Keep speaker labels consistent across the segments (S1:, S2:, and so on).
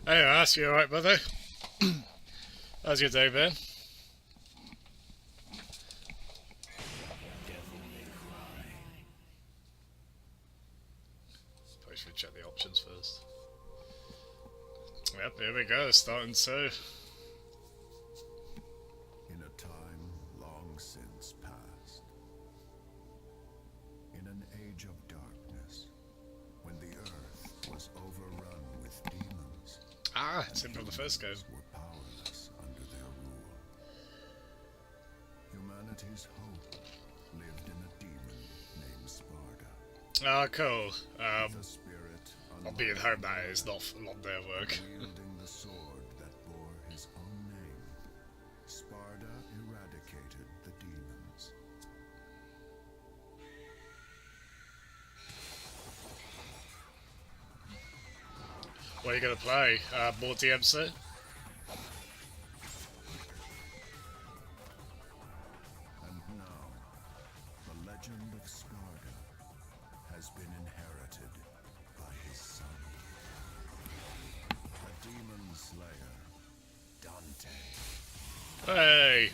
S1: Hey, Ash, you alright, brother? How's your day been? Probably should check the options first. Yep, here we go, starting so.
S2: In a time long since past, in an age of darkness, when the earth was overrun with demons,
S1: Ah, it's
S2: and
S1: in from the first game.
S2: humans were powerless under their rule. Humanity's hope lived in a demon named Sparda,
S1: Ah, cool.
S2: with a spirit
S1: I'll
S2: unlike
S1: be at home, that
S2: any
S1: is
S2: other,
S1: not a lot their work.
S2: wielding the sword that bore his own name. Sparda eradicated the demons.
S1: What are you gonna play? More DMC?
S2: And now, the legend of Sparda has been inherited by his son, the demon slayer, Dante.
S1: Hey!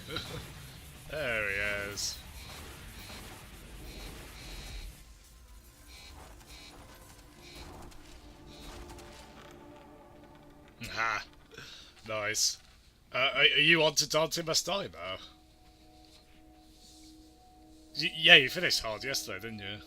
S1: There he is. Ha! Nice. Are you on to Dante Must Die now? Yeah, you finished hard yesterday, didn't you?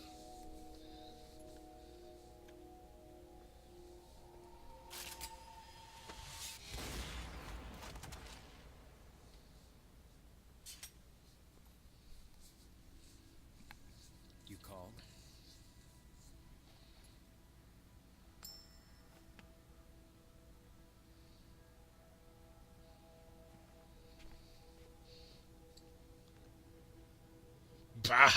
S3: You called?
S1: Bah!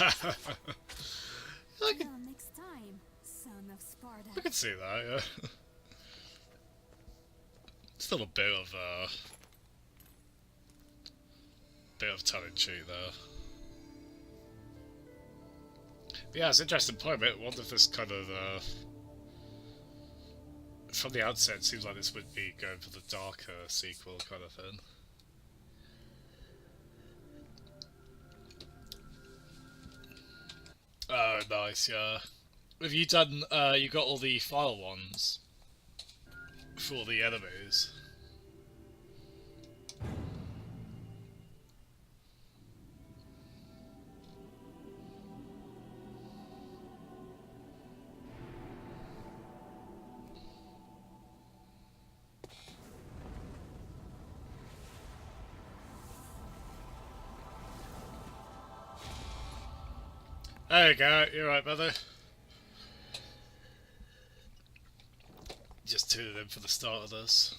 S4: Until next time, son of
S1: I
S4: Sparta.
S1: can see that, yeah. Still a bit of tongue in cheek there. But yeah, it's an interesting point. I wonder if this kind of from the outset it seems like this would be going for the darker sequel kind of thing. Oh, nice, yeah. Have you done? You got all the file ones for the enemies? There you go. You're right, brother. Just tuned in for the start of this.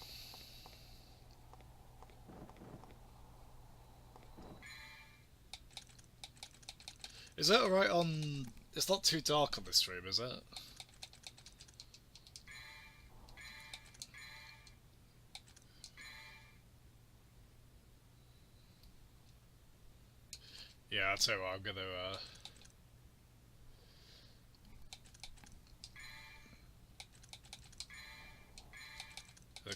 S1: Is that alright on... It's not too dark on this stream, is it? Yeah, I'll tell you what, I'm gonna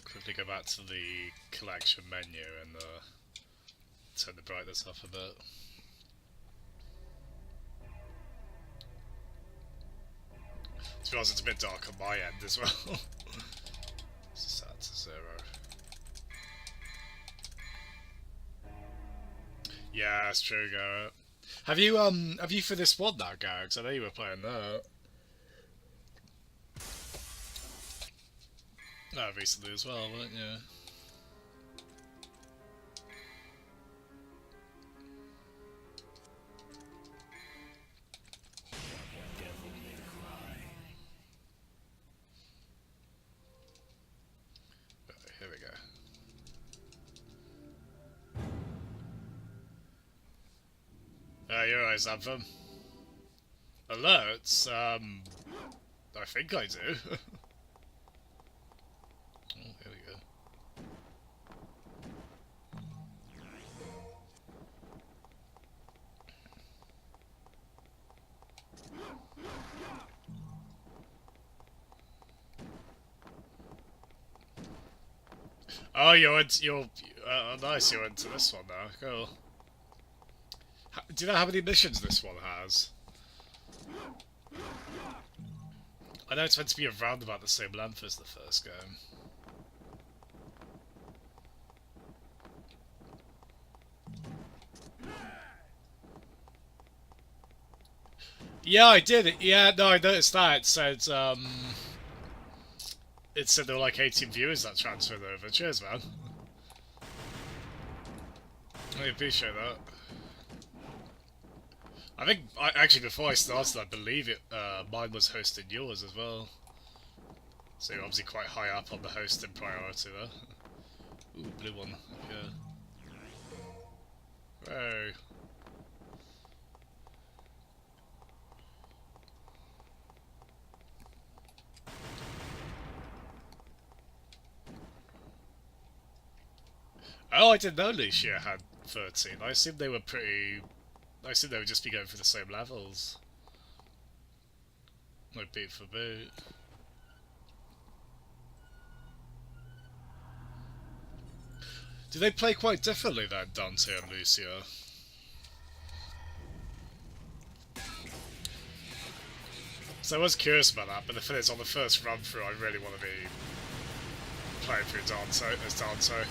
S1: quickly go back to the collection menu and turn the brightness up a bit. To be honest, it's a bit dark on my end as well. Set to 0. Yeah, that's true, Garrett. Have you finished one now, Garrett? 'Cause I know you were playing that. No, recently as well, weren't you? Right, here we go. You're right, Xanthem. Alerts? I think I do. Oh, here we go. Oh, you're nice. You're into this one now. Cool. Do you know how many missions this one has? I know it's meant to be around about the same length as the first game. Yeah, I did. Yeah, no, I noticed that. It said there were like 18 viewers that transferred over. Cheers, man. I appreciate that. I think, actually, before I started, I believe mine was hosting yours as well. So you're obviously quite high up on the hosting priority there. Ooh, blue one up here. Whoa. Oh, I didn't know Lucia had 13. I assumed they were pretty... I assumed they would just be going for the same levels. Like beat for boot. Do they play quite differently then, Dante and Lucia? So I was curious about that, but the thing is, on the first run through, I really want to be playing through Dante as Dante.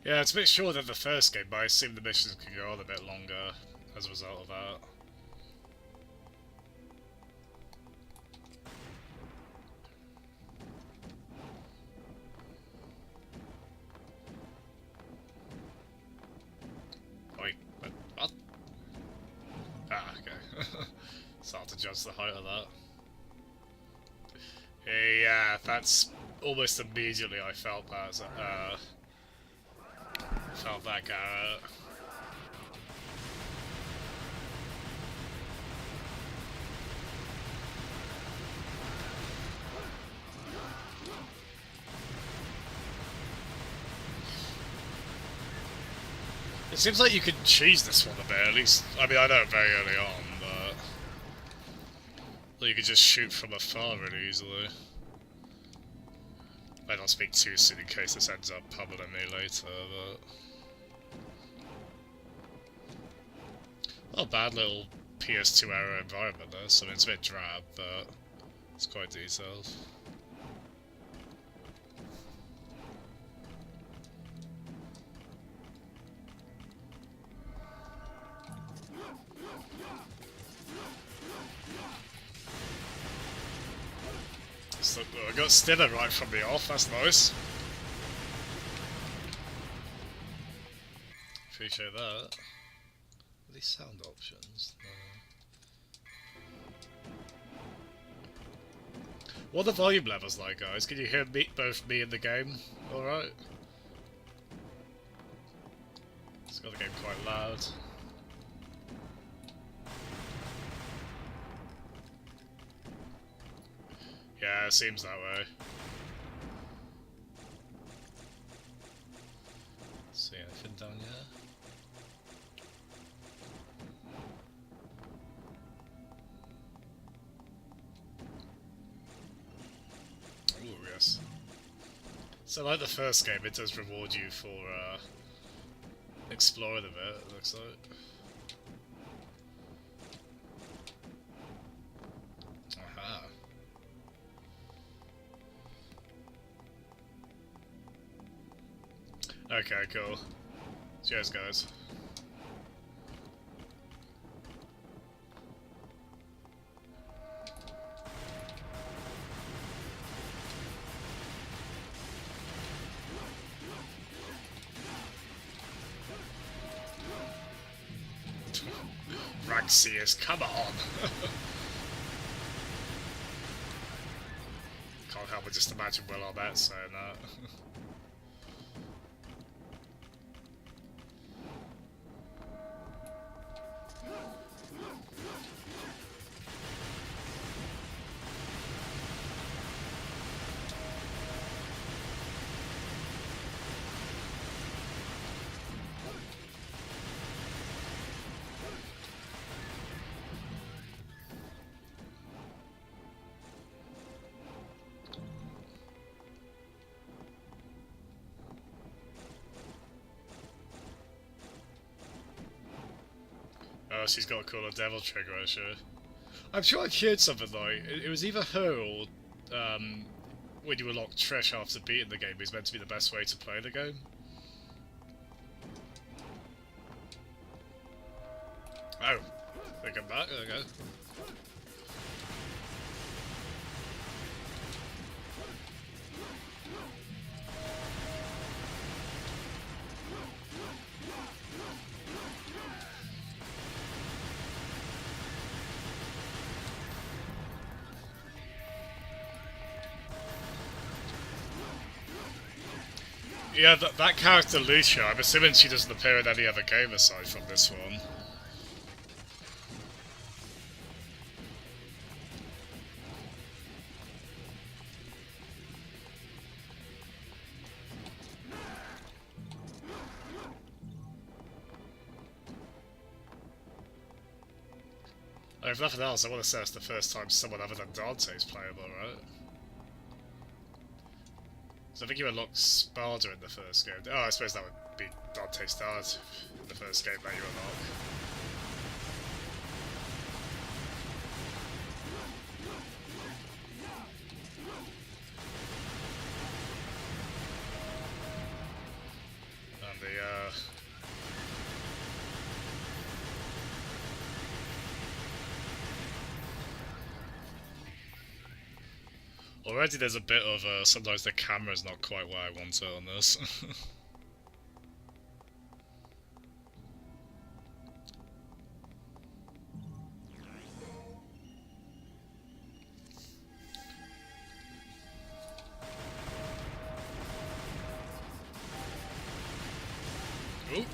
S1: Yeah, it's a bit shorter than the first game, but I assume the missions can go on a bit longer as a result of that. Wait, what? Ah, okay. It's hard to judge the height of that. Yeah, that's almost immediately I felt that. Felt that Garrett. It seems like you could cheese this one a bit, at least. I mean, I know very early on, but you could just shoot from afar really easily. I don't speak too soon in case this ends up pummeling me later, but... Not a bad little PS2 era environment this. I mean, it's a bit drab, but it's quite detailed. So, I got Stiller right from the off, that's nice. Appreciate that. Are these sound options? No. What are the volume levels like, guys? Can you hear both me and the game? Alright. It's got the game quite loud. Yeah, it seems that way. See anything down here? Ooh, yes. So like the first game, it does reward you for exploring a bit, it looks like. Aha. Okay, cool. Cheers, guys. Raxius, come on! Can't help but just imagine Will Arnett saying that. Oh, she's got a cooler devil trigger, actually. I'm sure I've heard something like it was either her or when you unlock Trish after beating the game, it was meant to be the best way to play the game. Oh, they come back. There we go. Yeah, that character Lucia, I'm assuming she doesn't appear in any other game aside from this one. Oh, if nothing else, I want to say it's the first time someone other than Dante's playable, right? So I think you unlocked Sparda in the first game. Oh, I suppose that would be Dante's Dart in the first game that you unlock. And the, already there's a bit of, sometimes the camera's not quite where I want it on this. Ooh.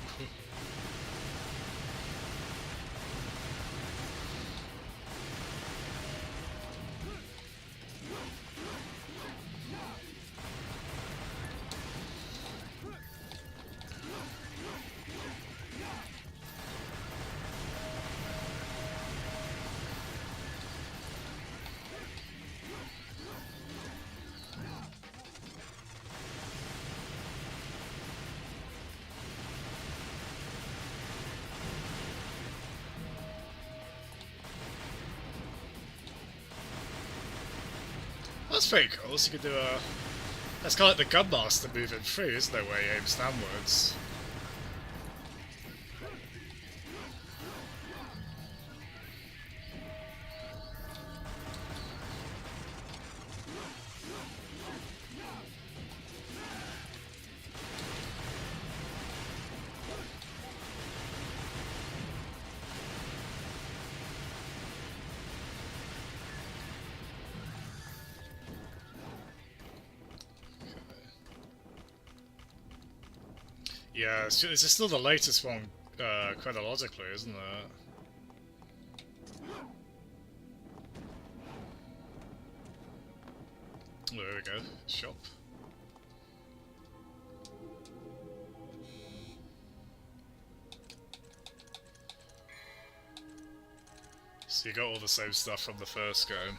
S1: That's pretty cool, so you can do a... That's kind of like the Gunmaster moving through, isn't it, where he aims downwards? Yeah, it's still the latest one chronologically, isn't it? Oh, there we go. Shop. So you got all the same stuff from the first game.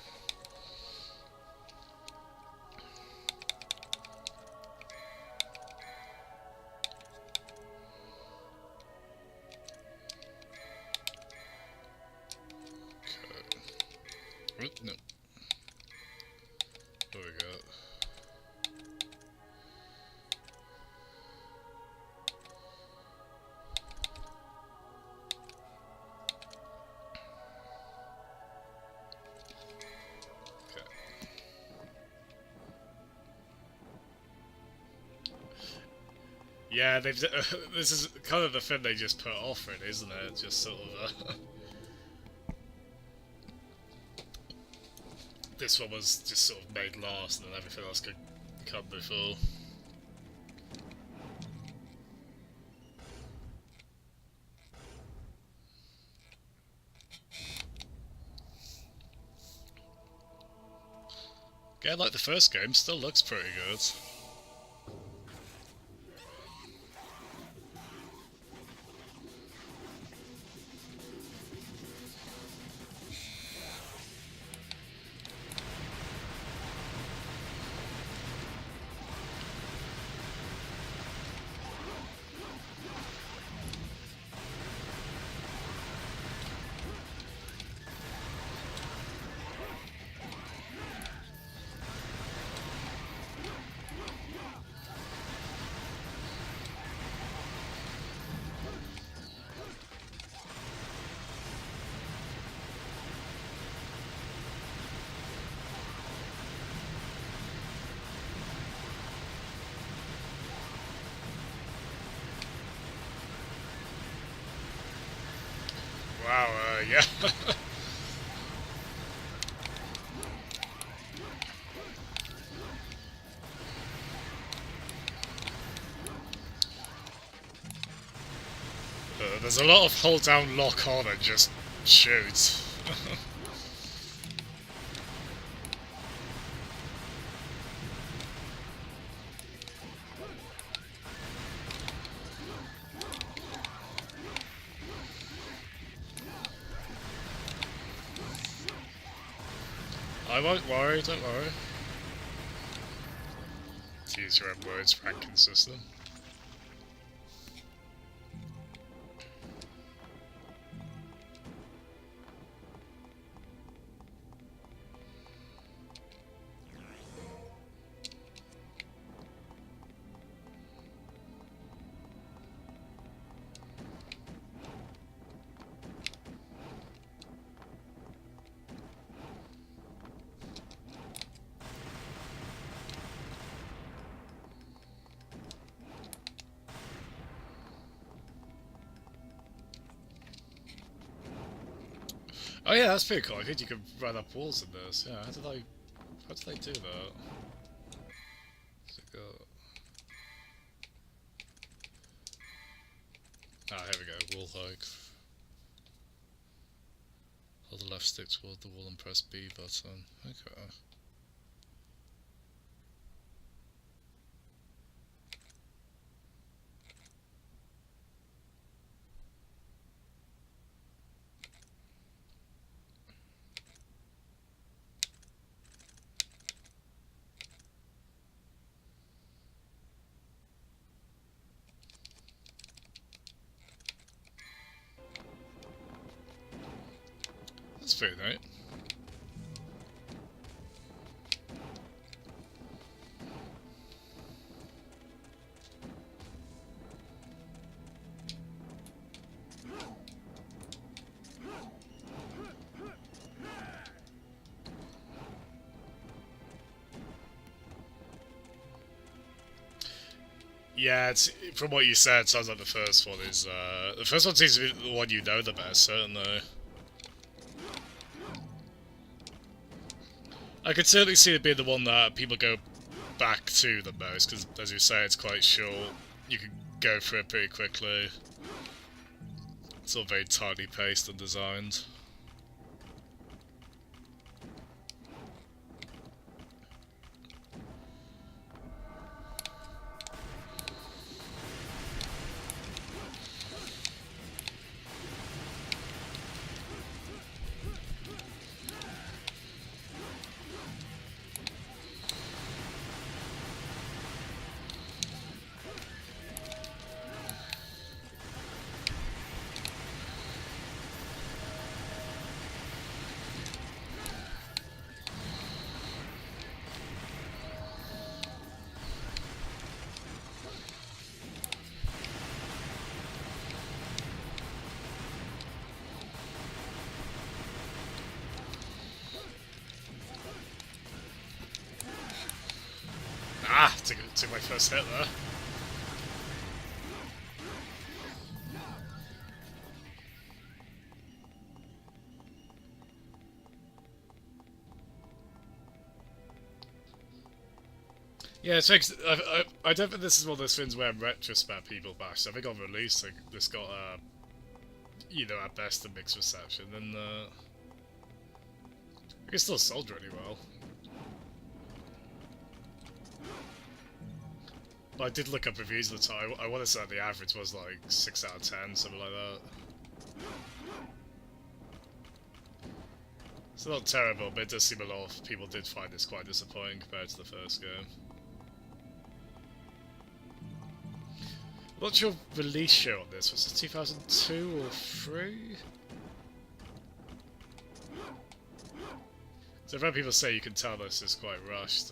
S1: No. There we go. Okay. Yeah, they've. This is kind of the thing they just put off it, isn't it? Just sort of. this one was just sort of made last, and then everything else could come before. Again, like the first game, still looks pretty good. Wow, yeah. There's a lot of hold down, lock on, and just shoot. I won't worry, don't worry. To use your own words, ranking system. Oh yeah, that's pretty cool. I think you can run up walls in this. Yeah, how did I do that? Where's it go? Ah, here we go. Wall hike. Hold the left stick toward the wall and press B button. Okay. That's pretty neat. Yeah, it's, from what you said, it sounds like the first one is, the first one seems to be the one you know the best, certainly. I could certainly see it being the one that people go back to the most, because, as you say, it's quite short. You can go through it pretty quickly. It's all very tightly paced and designed. Ah, took my first hit there. Yeah, it takes. I don't think this is one of those things where in retrospect people bash. I think on release this got you know, at best a mixed reception, and I think it still sold really well. But I did look up reviews at the time. I want to say the average was like 6 out of 10, something like that. It's not terrible, but it does seem a lot of people did find this quite disappointing compared to the first game. What's your release show on this? Was it 2002 or 3? So I've heard people say you can tell this is quite rushed.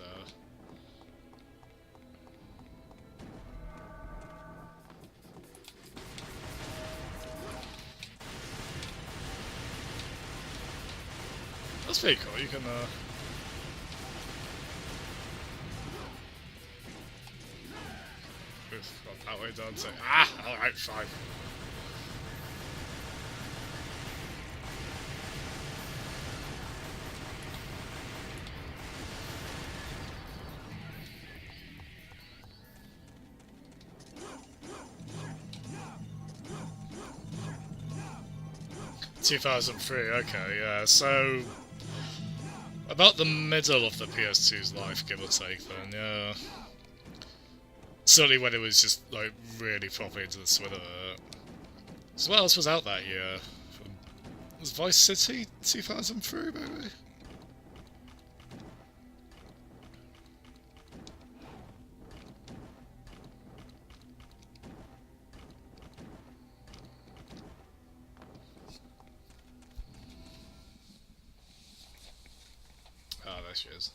S1: That's pretty cool. You can move that way down to alright, fine. ...2003, okay, yeah, so... about the middle of the PS2's life, give or take, then, yeah. Certainly when it was just, like, really properly into the swing of it. So what else was out that year? Was Vice City 2003, maybe? Ah, there she is.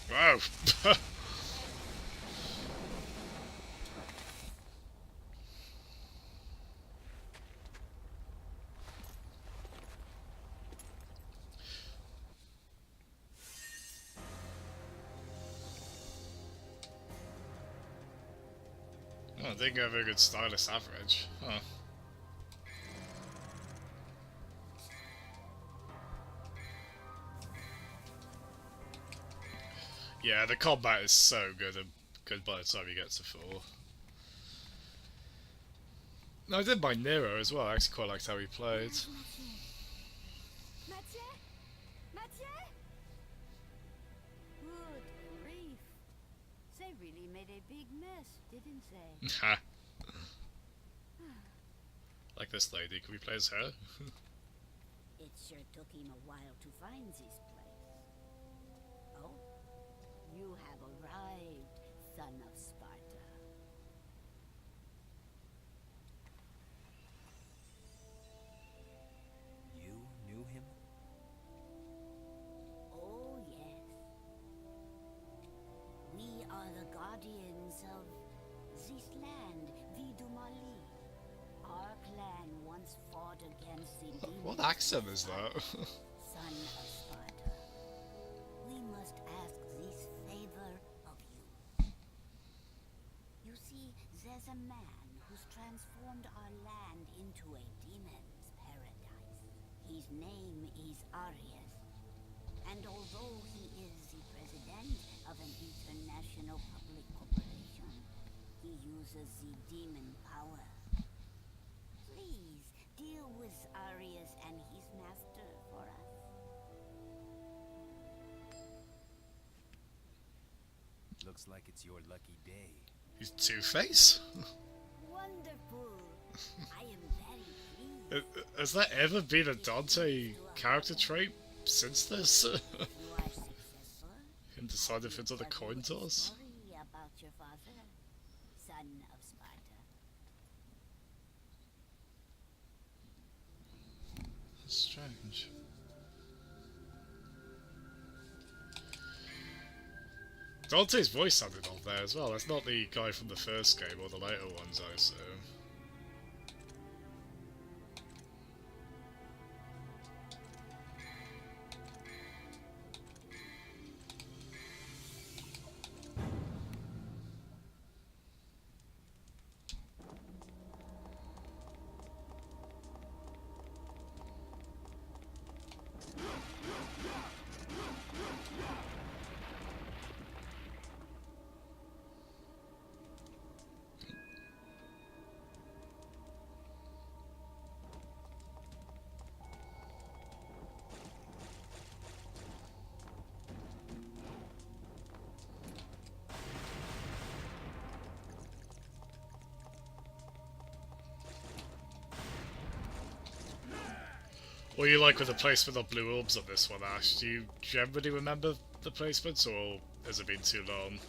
S1: Wow! Oh, they didn't have a very good stylist average. Huh. Yeah, the combat is so good by the time you get to 4. No, I did mind Nero as well. I actually quite liked how he played.
S4: Mathieu? Mathieu? Good grief. They really made a big mess, didn't they?
S1: Ha. Like this lady. Can we play as her?
S4: It sure took him a while to find this place. Oh, you have arrived, son of Sparta.
S3: You knew him?
S4: Oh, yes. We are the guardians of this land, Vidumali. Our clan once fought against the demons.
S1: What accent is that?
S4: Son of Sparta, we must ask this favor of you. You see, there's a man who's transformed our land into a demon's paradise. His name is Arius. And although he is the president of an international public corporation, he uses the demon power. Please, deal with Arius and his master for us.
S3: Looks like it's your lucky day.
S1: He's Two-Face?
S4: Wonderful. I am very pleased.
S1: Has that ever been a Dante character trait since this?
S4: You are successful.
S1: Can decide if it's on the
S4: Tell
S1: coin
S4: me a
S1: toss?
S4: story about your father, son of Sparta.
S1: Strange. Dante's voice sounded odd there as well. That's not the guy from the first game or the later ones, I assume. What do you like with the placement of blue orbs on this one, Ash? Do you generally remember the placements, or has it been too long?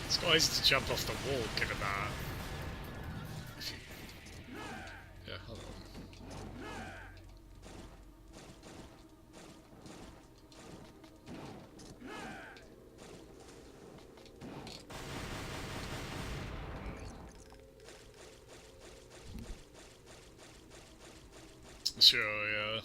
S1: It's quite easy to jump off the wall, given that. Yeah, hold on. Sure, yeah.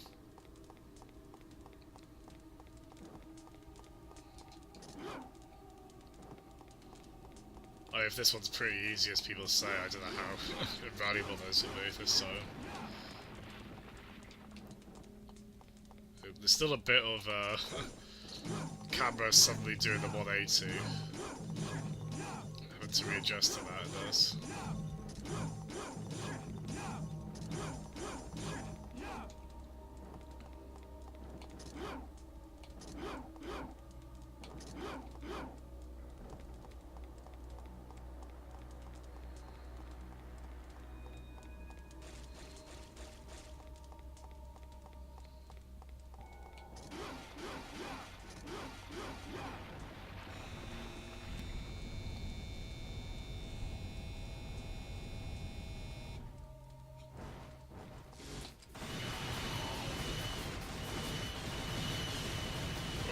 S1: Oh, if this one's pretty easy as people say, I don't know how invaluable this will be this time. There's still a bit of camera suddenly doing the 180. Having to readjust to that, it does.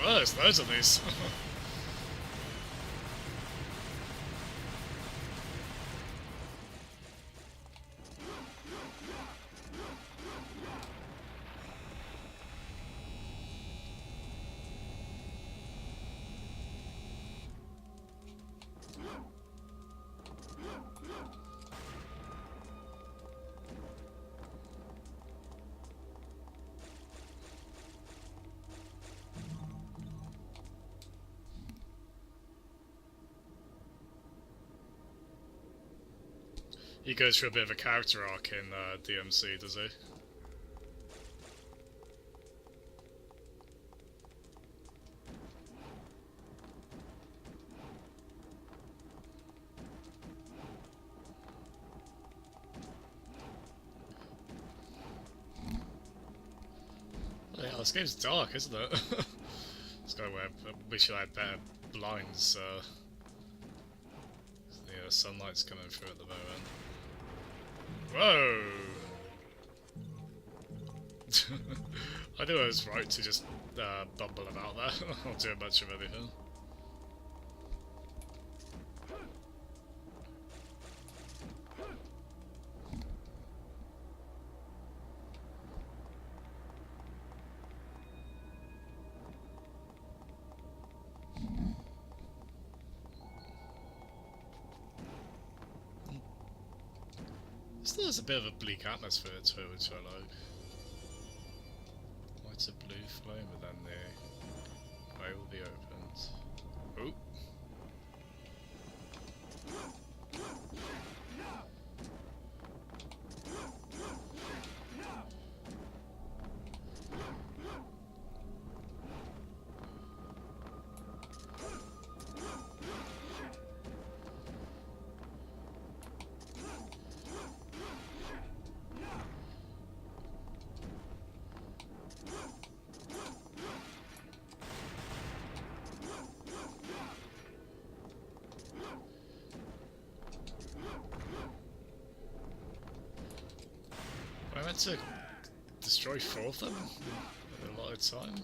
S1: Well, there's loads of these. He goes through a bit of a character arc in DMC, does he? Oh, yeah, this game's dark, isn't it? It's got where we should have better blinds. The sunlight's coming through at the moment. Whoa! I knew I was right to just bumble about that. Not doing much of anything. Still has a bit of a bleak atmosphere to it, which I like. Lights a blue flame, but then the way will be opened. Oh! I meant to destroy 4 of them in a lot of time.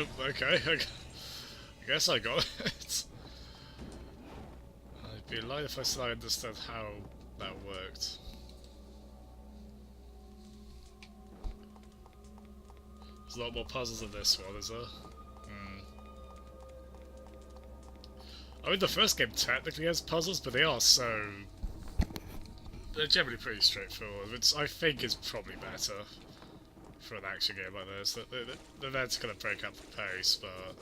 S1: Oh, okay. I guess I got it. I'd be lying if I said I understood how that worked. There's a lot more puzzles in this one, is there? I mean, the first game technically has puzzles, but they are so... They're generally pretty straightforward, which I think is probably better for an action game like this. They're there to kind of break up the pace, but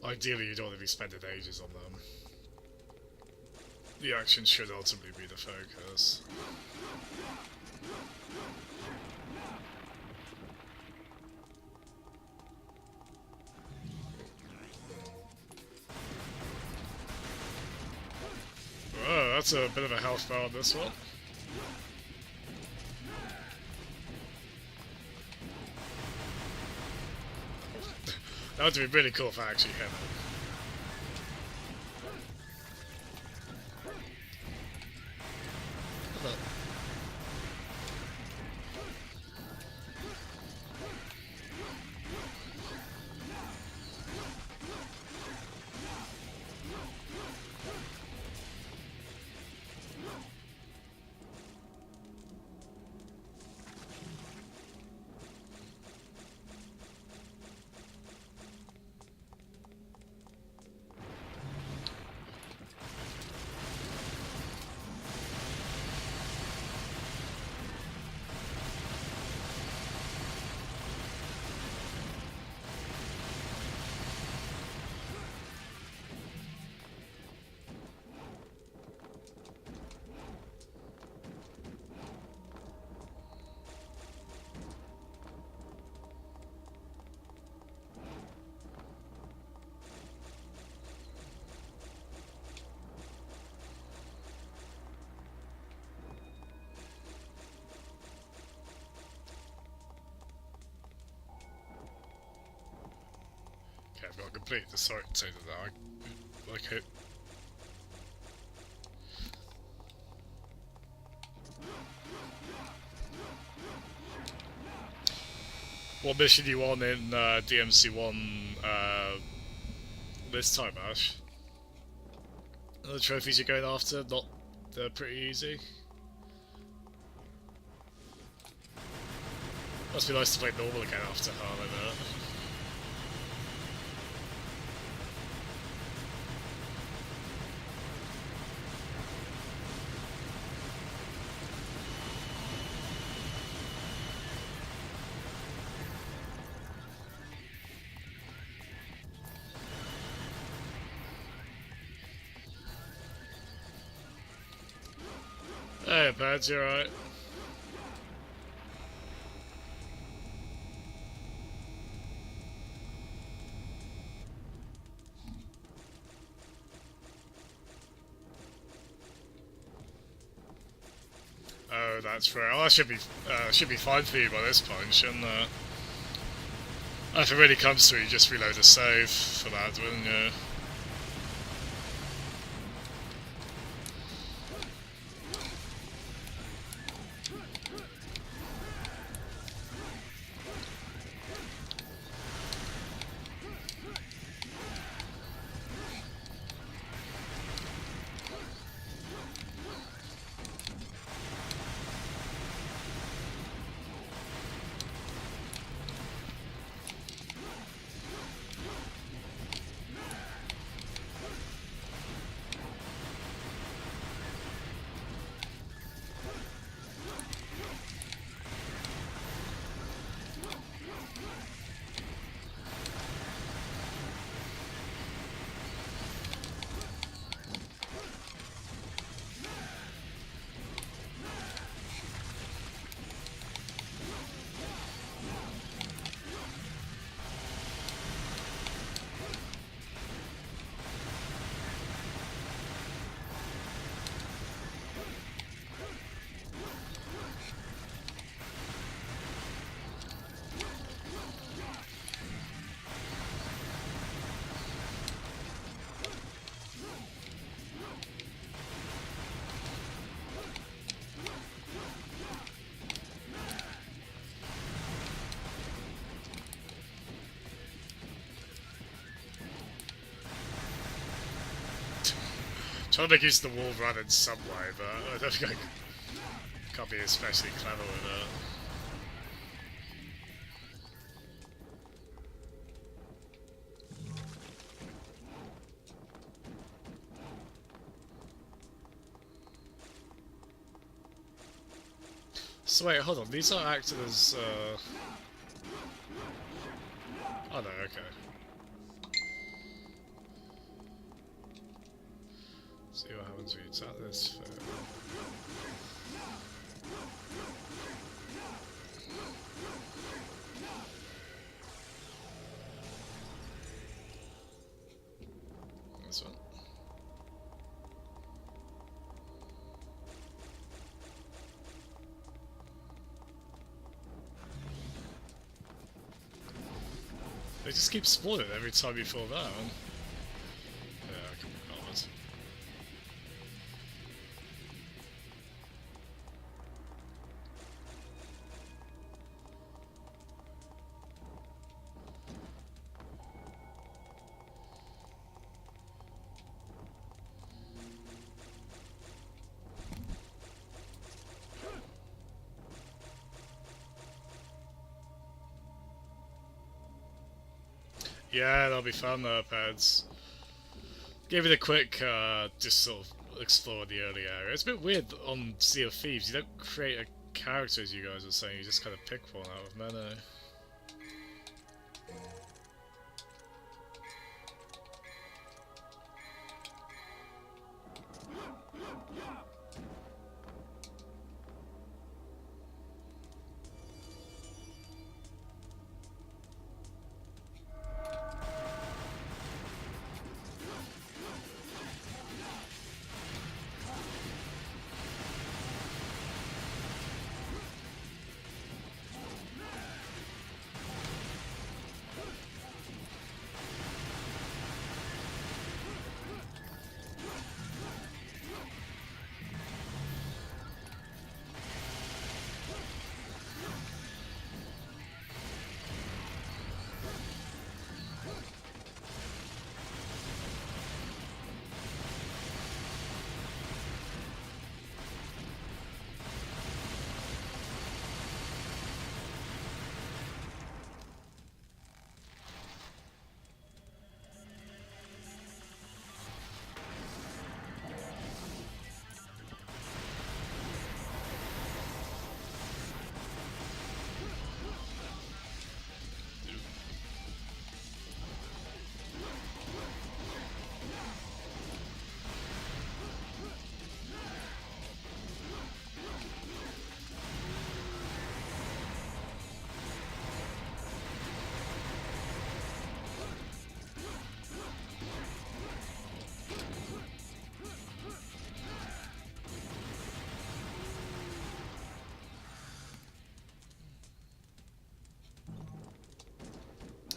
S1: ideally you don't want to be spending ages on them. The action should ultimately be the focus. Oh, that's a bit of a health bar on this one. That would be really cool if I actually hit him. Okay, I've got complete the site to that. I like it. What mission you on in DMC1 this time, Ash? The trophies you're going after, not they're pretty easy. Must be nice to play normal again after Harlem. Hey, Pads, you alright? Oh, that's right. Oh, that should be fine for you by this point, shouldn't it? If it really comes to it, you just reload a save for that, wouldn't you? Trying to make use of the wall run in some way, but I don't think I can't be especially clever with it. So wait, hold on, these are acting as, oh no, okay. See what happens when you tap this for... This one. They just keep spawning every time you fall down. Yeah, I can be bothered. Yeah, that'll be fun though, Pads. Give it a quick, just sort of explore the early area. It's a bit weird on Sea of Thieves, you don't create a character as you guys were saying, you just kind of pick one out of menu.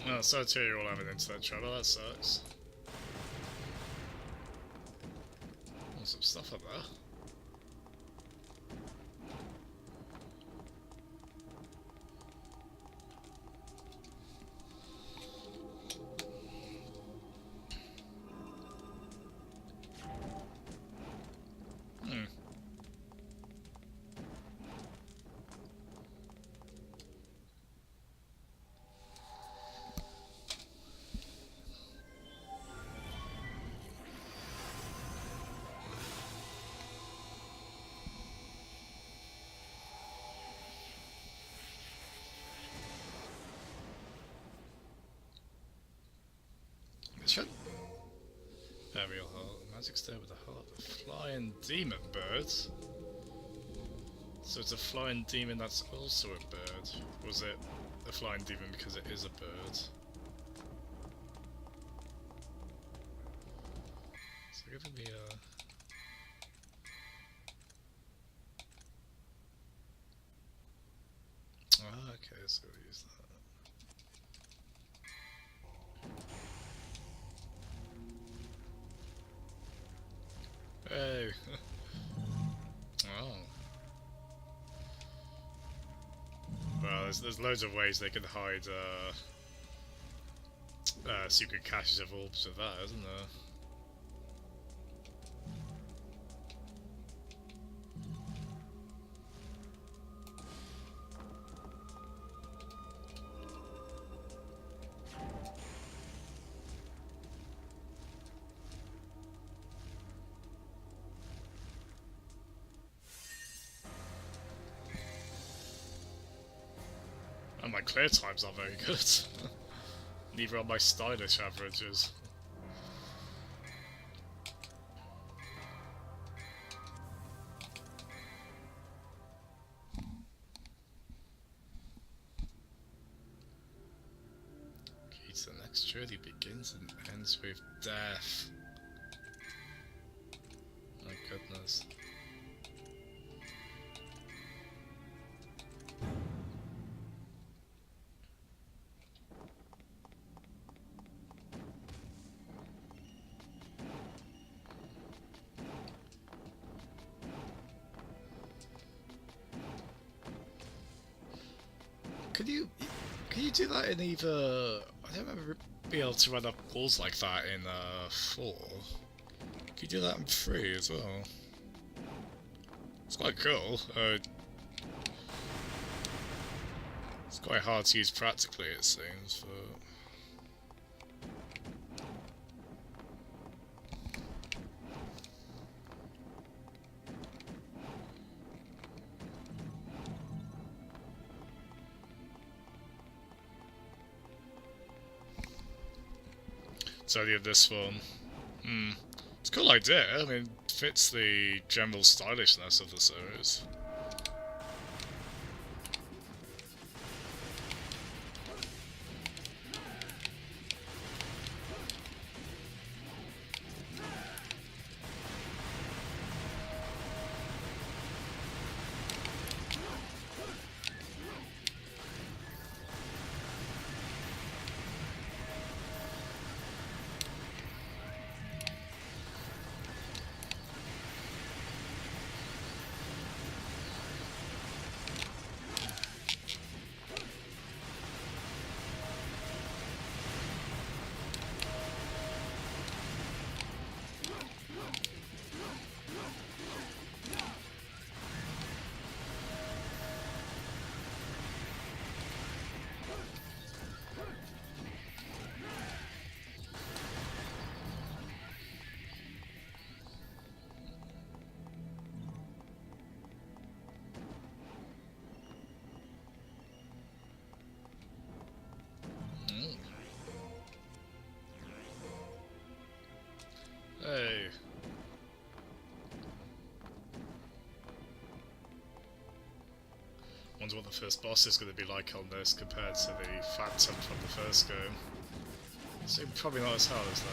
S1: Oh, so too, you're all having internet trouble, that sucks. Oh, some stuff up there. Aerial heart. Magic stone with a heart of flying demon bird. So it's a flying demon that's also a bird. Or was it a flying demon because it is a bird? So give me a... Ah, okay, so we'll use that. Hey! Oh. Well, there's loads of ways they can hide secret caches of orbs with that, isn't there? And my clear times are very good. Neither are my stylish averages. Key to the next journey begins and ends with death. My goodness. Can you do that in either? I don't remember being able to run up walls like that in 4. Can you do that in 3 as well? It's quite cool. It's quite hard to use practically, it seems. But it's only in this one. It's a cool idea. I mean, it fits the general stylishness of the series. Hey. Wonder what the first boss is going to be like on this compared to the Phantom from the first game. So probably not as hard as that.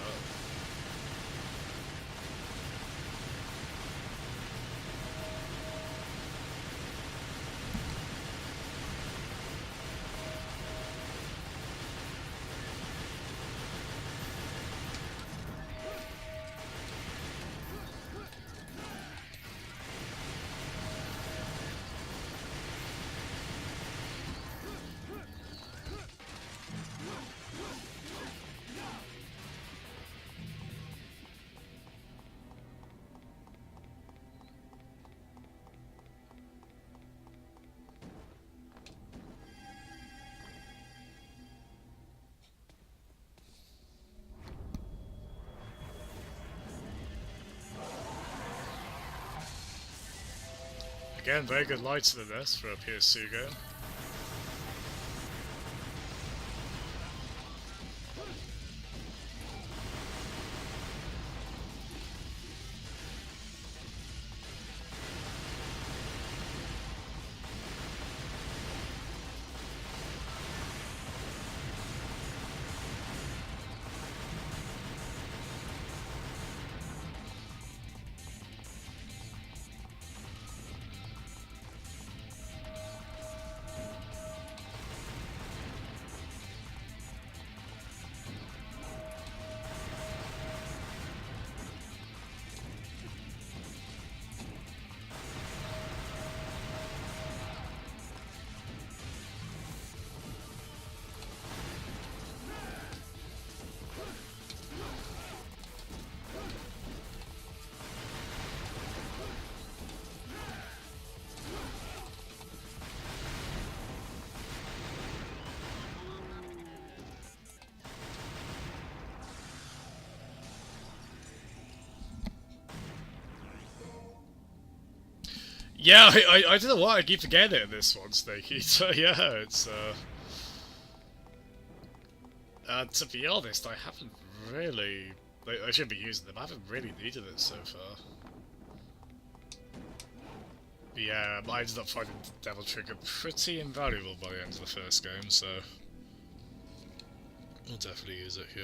S1: Again, very good lights in this for a PS2 game. Yeah, I don't know why I keep forgetting it in this one, Snaky. So yeah, it's To be honest, I haven't really... Like, I should be using them. I haven't really needed it so far. But yeah, I ended up finding Devil Trigger pretty invaluable by the end of the first game, so... I'll definitely use it here.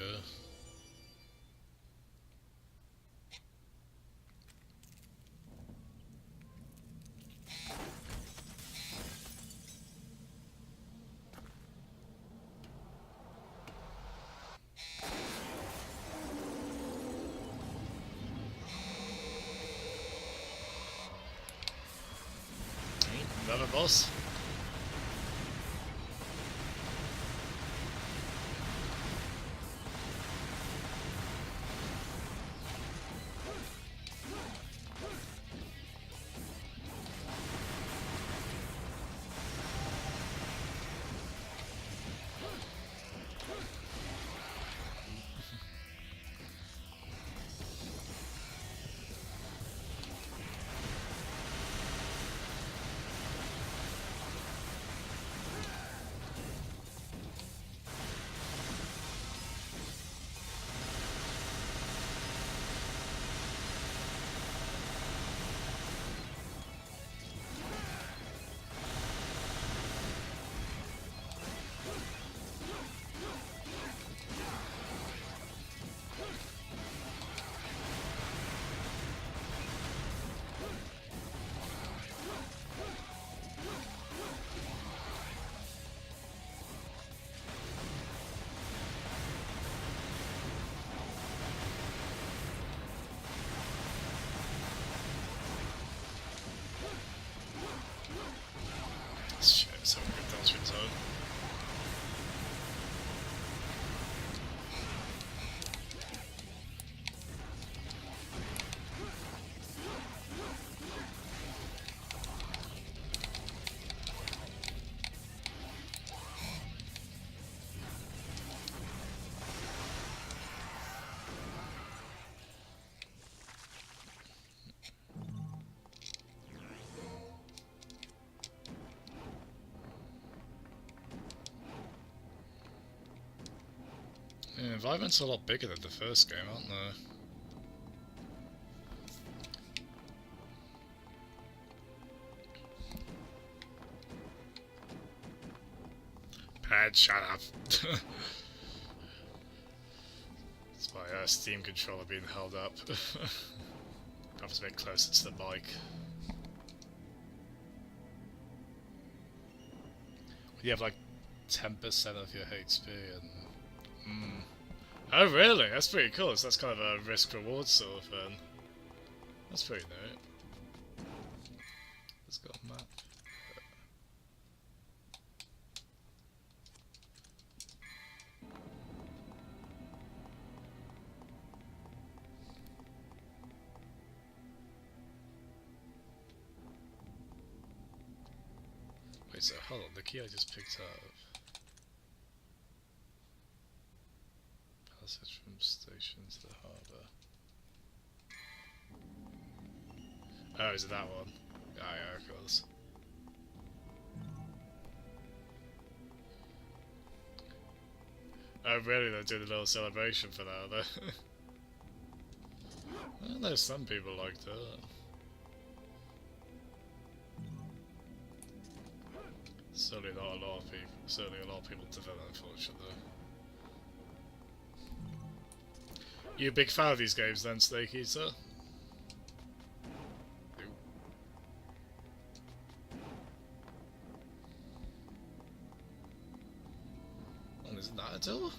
S1: Another boss. Shit, so we get Deltrin zone. Yeah, environments are a lot bigger than the first game, aren't they? Pad, shut up. It's my Steam controller being held up. Perhaps a bit closer to the mic. You have like 10% of your HP and... Oh really? That's pretty cool. So that's kind of a risk-reward sort of thing. That's pretty neat. Let's go on map. Wait, so hold on, the key I just picked up. Passage from station to the harbour. Oh, is it that one? Ah, yeah, of course. Oh, really? They're doing a little celebration for that, though. I know some people liked it. Certainly not a lot of people. Certainly a lot of people did that, unfortunately. You a big fan of these games then, Snake Eater? Oh, isn't that a door?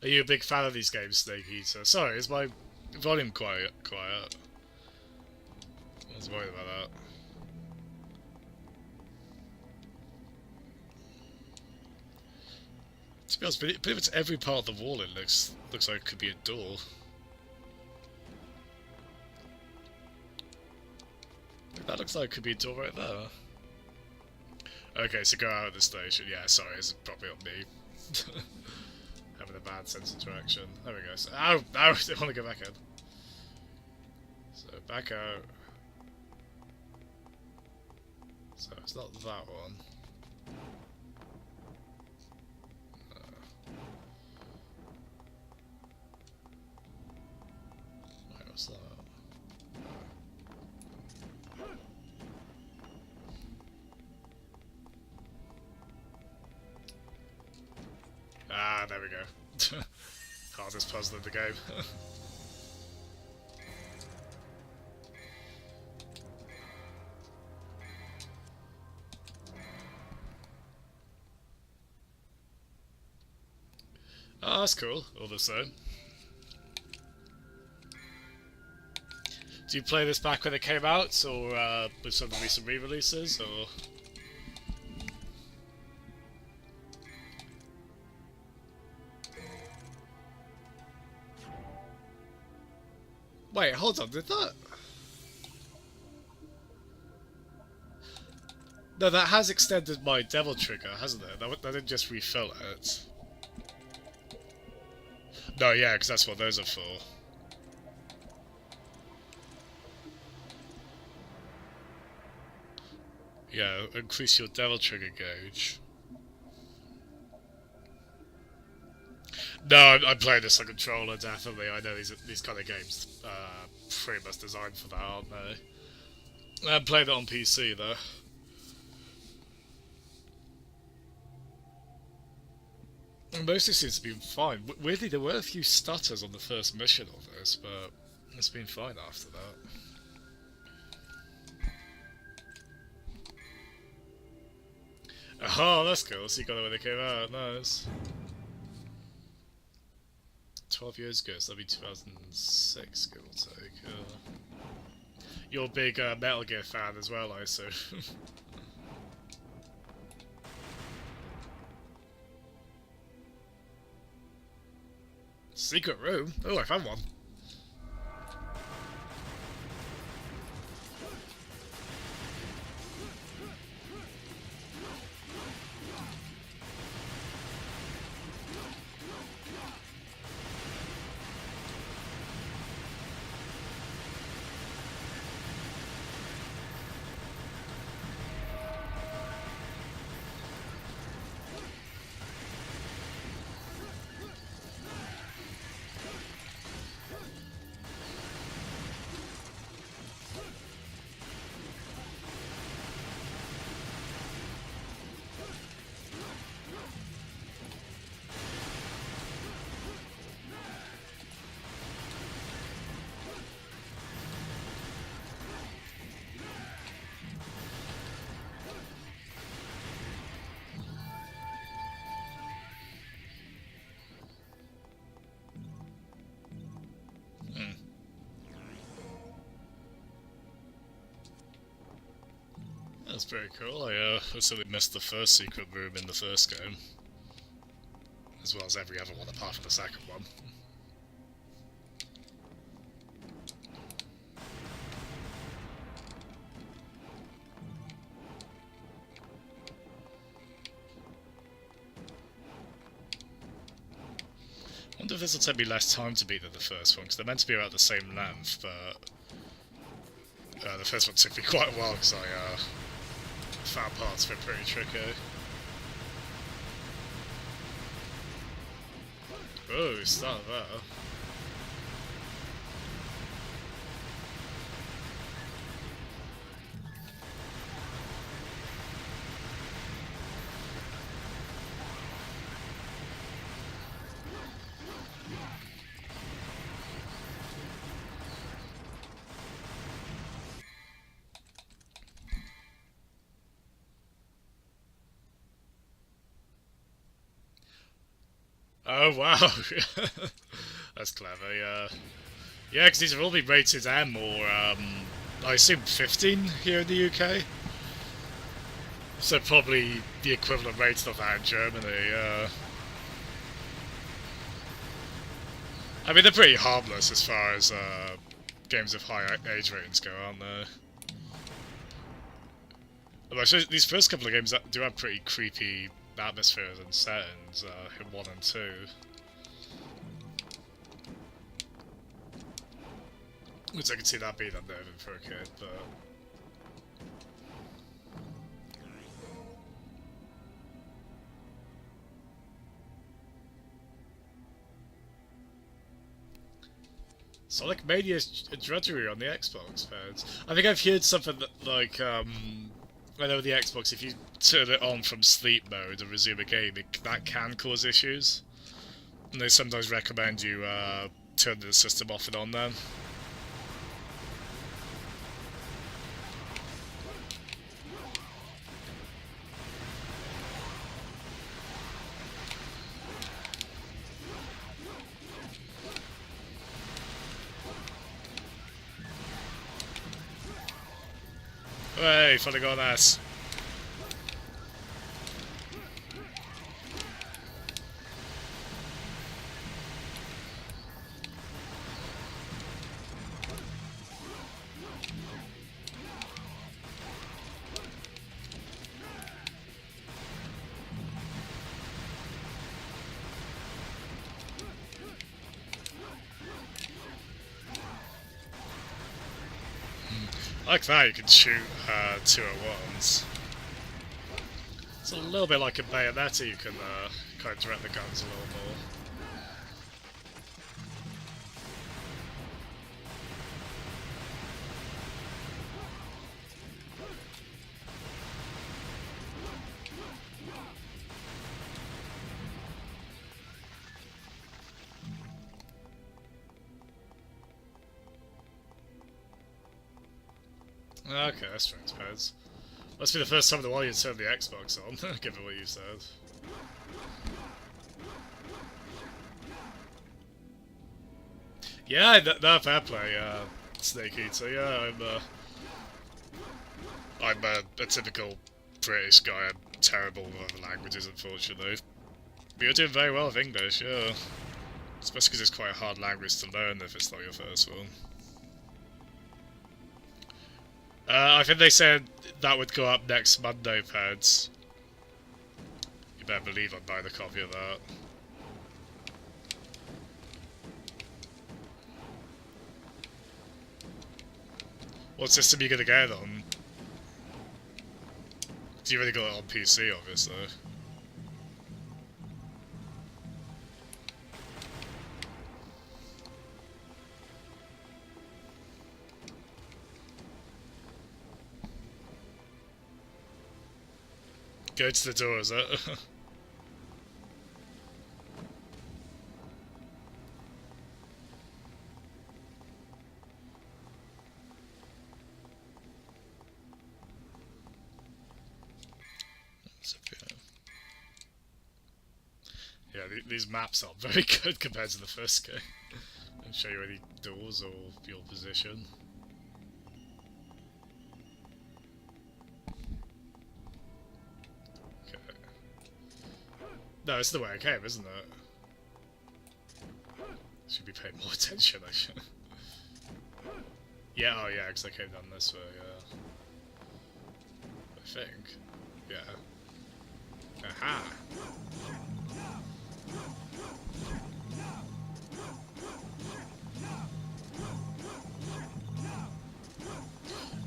S1: Are you a big fan of these games, Snake Eater? Sorry, is my volume quiet? I was worried about that. To be honest, pretty much every part of the wall it looks like it could be a door. That looks like it could be a door right there. Okay, so go out of the station. Yeah, sorry, it's probably on me. Having a bad sense of direction. There we go. So, ow! Ow! I want to go back in. So, back out. So it's not that one. Wait, what's that? Ah, there we go. Hardest puzzle in the game. Oh, that's cool, all the same. Do you play this back when it came out, or with some of the recent re-releases, or...? Wait, hold on, did that... No, that has extended my Devil Trigger, hasn't it? That didn't just refill it. No, yeah, because that's what those are for. Yeah, increase your Devil Trigger gauge. No, I'm playing this on controller, definitely. I know these kind of games pretty much designed for that, aren't they? I played it on PC, though. It mostly seems to be fine. Weirdly, there were a few stutters on the first mission of this, but it's been fine after that. Oh, that's cool. So you got it when it came out. Nice. 12 years ago, so that'd be 2006, give or take. You're a big Metal Gear fan as well, I assume. Secret room? Oh, I found one. That's very cool. I certainly missed the first secret room in the first game, as well as every other one apart from the second one. I wonder if this will take me less time to beat than the first one, because they're meant to be about the same length, but the first one took me quite a while because I found parts of it pretty tricky. Oh, start there. Oh wow, that's clever. Yeah, yeah, because these have all been rated M or I assume 15 here in the UK. So probably the equivalent rates of that in Germany. I mean, they're pretty harmless as far as games of high age ratings go, aren't they? Although these first couple of games do have pretty creepy atmospheres and settings in 1 and 2. Which I can see that being unnerving for a kid, but... Sonic Mania is a drudgery on the Xbox, fans. I think I've heard something that, like, I know the Xbox, if you turn it on from sleep mode and resume a game, that can cause issues. And they sometimes recommend you turn the system off and on then. Hey, finally got an ass. Like that, you can shoot two at once. It's a little bit like a Bayonetta, you can kind of direct the guns a little more. Okay, that's strange, Pez. Must be the first time in a while you turned the Xbox on, given what you said. Yeah, no, fair play, Snake Eater. Yeah, I'm a typical British guy. I'm terrible with other languages, unfortunately. But you're doing very well with English, yeah. Especially because it's quite a hard language to learn if it's not your first one. I think they said that would go up next Monday, Peds. You better believe I'd buy the copy of that. What system are you gonna get it on? You already got it on PC, obviously. Go to the door, is it? Yeah, these maps aren't very good compared to the first game. Don't show you any doors or your position. No, it's the way I came, isn't it? Should be paying more attention, I should. Yeah, oh yeah, because I came down this way, yeah. I think. Yeah. Aha!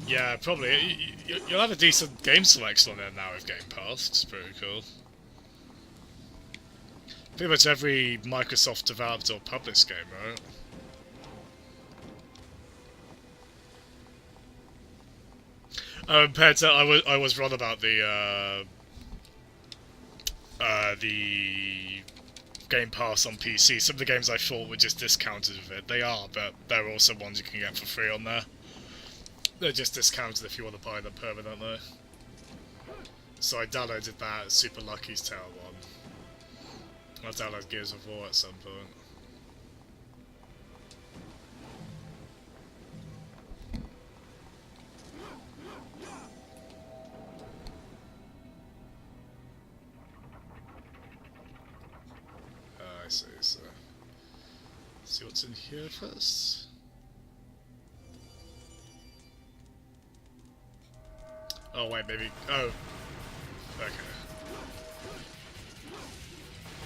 S1: Yeah, probably. You'll have a decent game selection on there now with Game Pass, which is pretty cool. Pretty much every Microsoft developed or published game, right? Compared to, I was wrong about the Game Pass on PC. Some of the games I thought were just discounted with it. They are, but there are also ones you can get for free on there. They're just discounted if you want to buy them permanently. So I downloaded that Super Lucky's Tale one. I'll download Gears of War at some point. I see, so... Let's see what's in here first. Oh wait, maybe... Oh! Okay.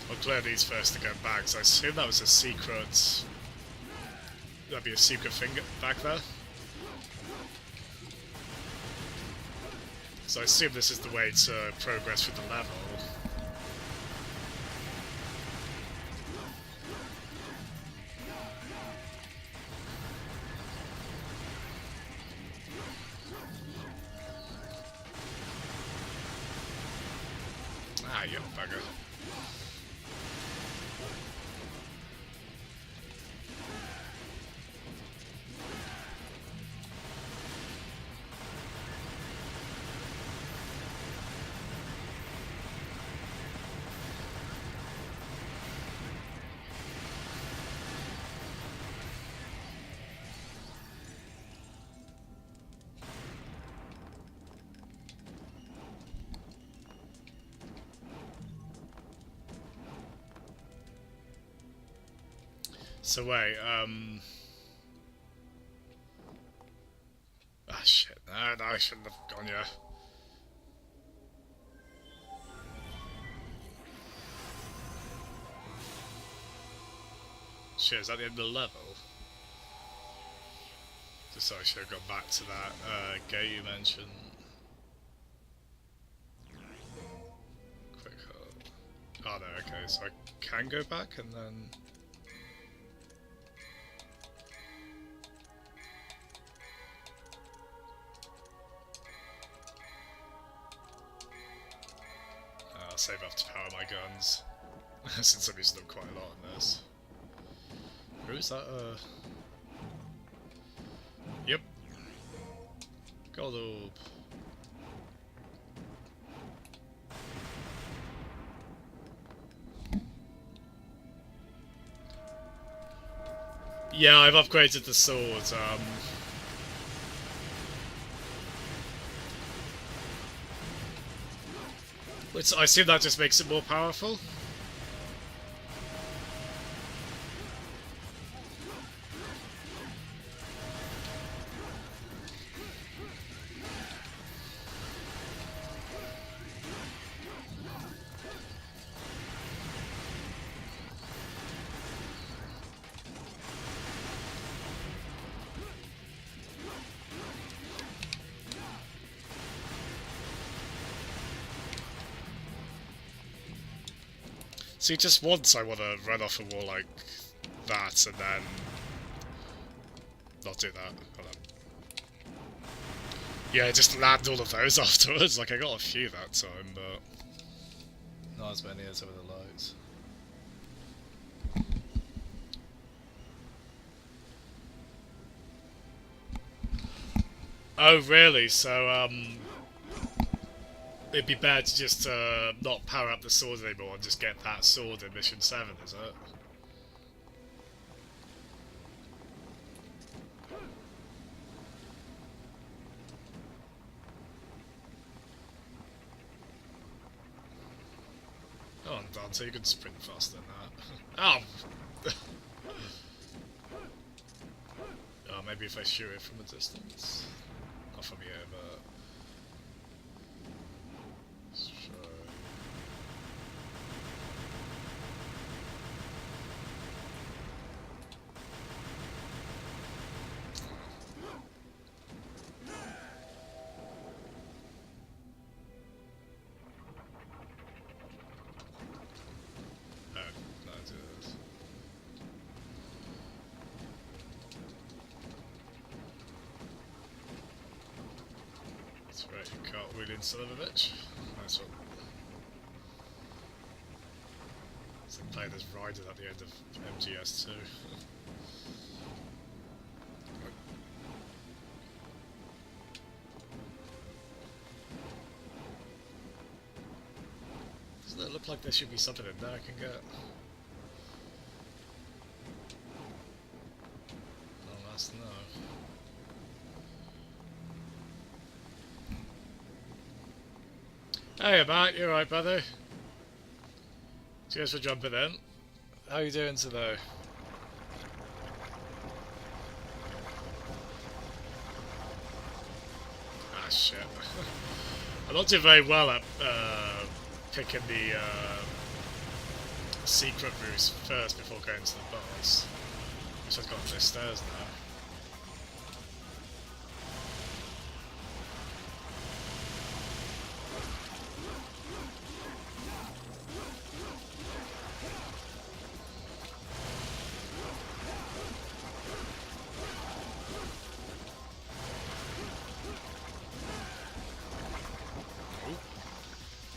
S1: I'll clear these first to go back, so I assume that was a secret... That'd be a secret thing back there. So I assume this is the way to progress through the level. Ah, you bugger. So wait, ah shit, no, I shouldn't have gone, yeah. Shit, is that the end of the level? Just so I should have gone back to that gate you mentioned. Quick hold. Oh no, okay, so I can go back and then... I'll save up to power my guns, since I'm using them quite a lot in this. Who is that, Yep. Gold orb. Yeah, I've upgraded the sword, which I assume that just makes it more powerful. See, just once I want to run off a wall like that and then not do that. Hold on. Yeah, just land all of those afterwards. Like, I got a few that time, but not as many as over the lights. Oh, really? So, it'd be better to just not power up the sword anymore and just get that sword in Mission 7, is it? Oh, Dante, you can sprint faster than that. Oh! Oh, maybe if I shoot it from a distance. Not from here, but... Sure. Oh, no, it is. That's right, you cartwheeling son of a bitch. Nice one. It's like playing as Raiden at the end of MGS2. Doesn't it look like there should be something in there I can get? Alas, no. Hey, Matt, you alright, brother? Cheers for jumping in. How you doing today? Ah, shit. I'm not doing very well at picking the secret routes first before going to the boss. Which I've got up those stairs now.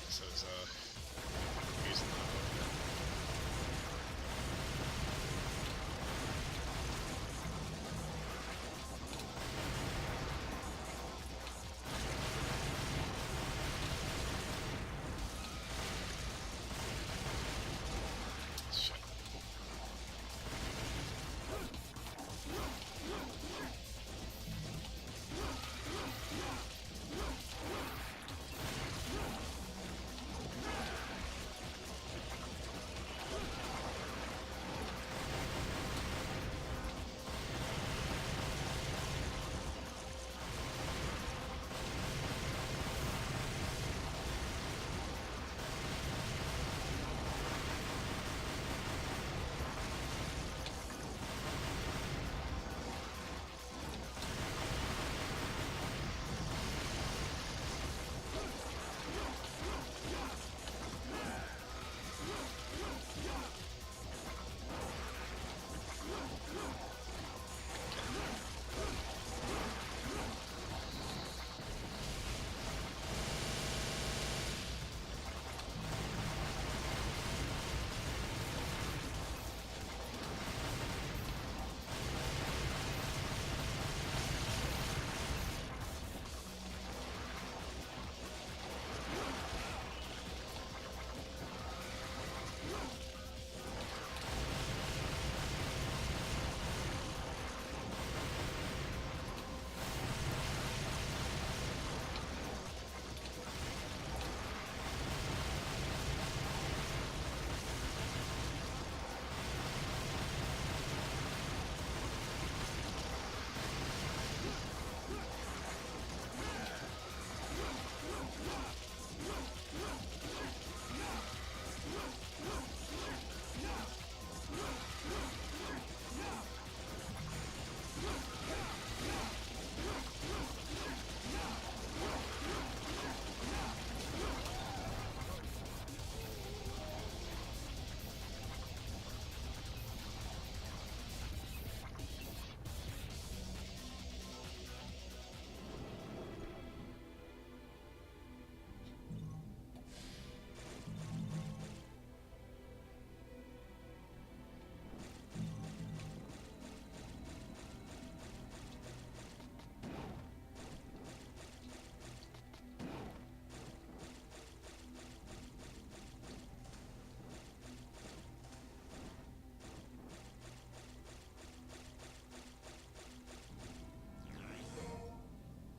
S1: So there's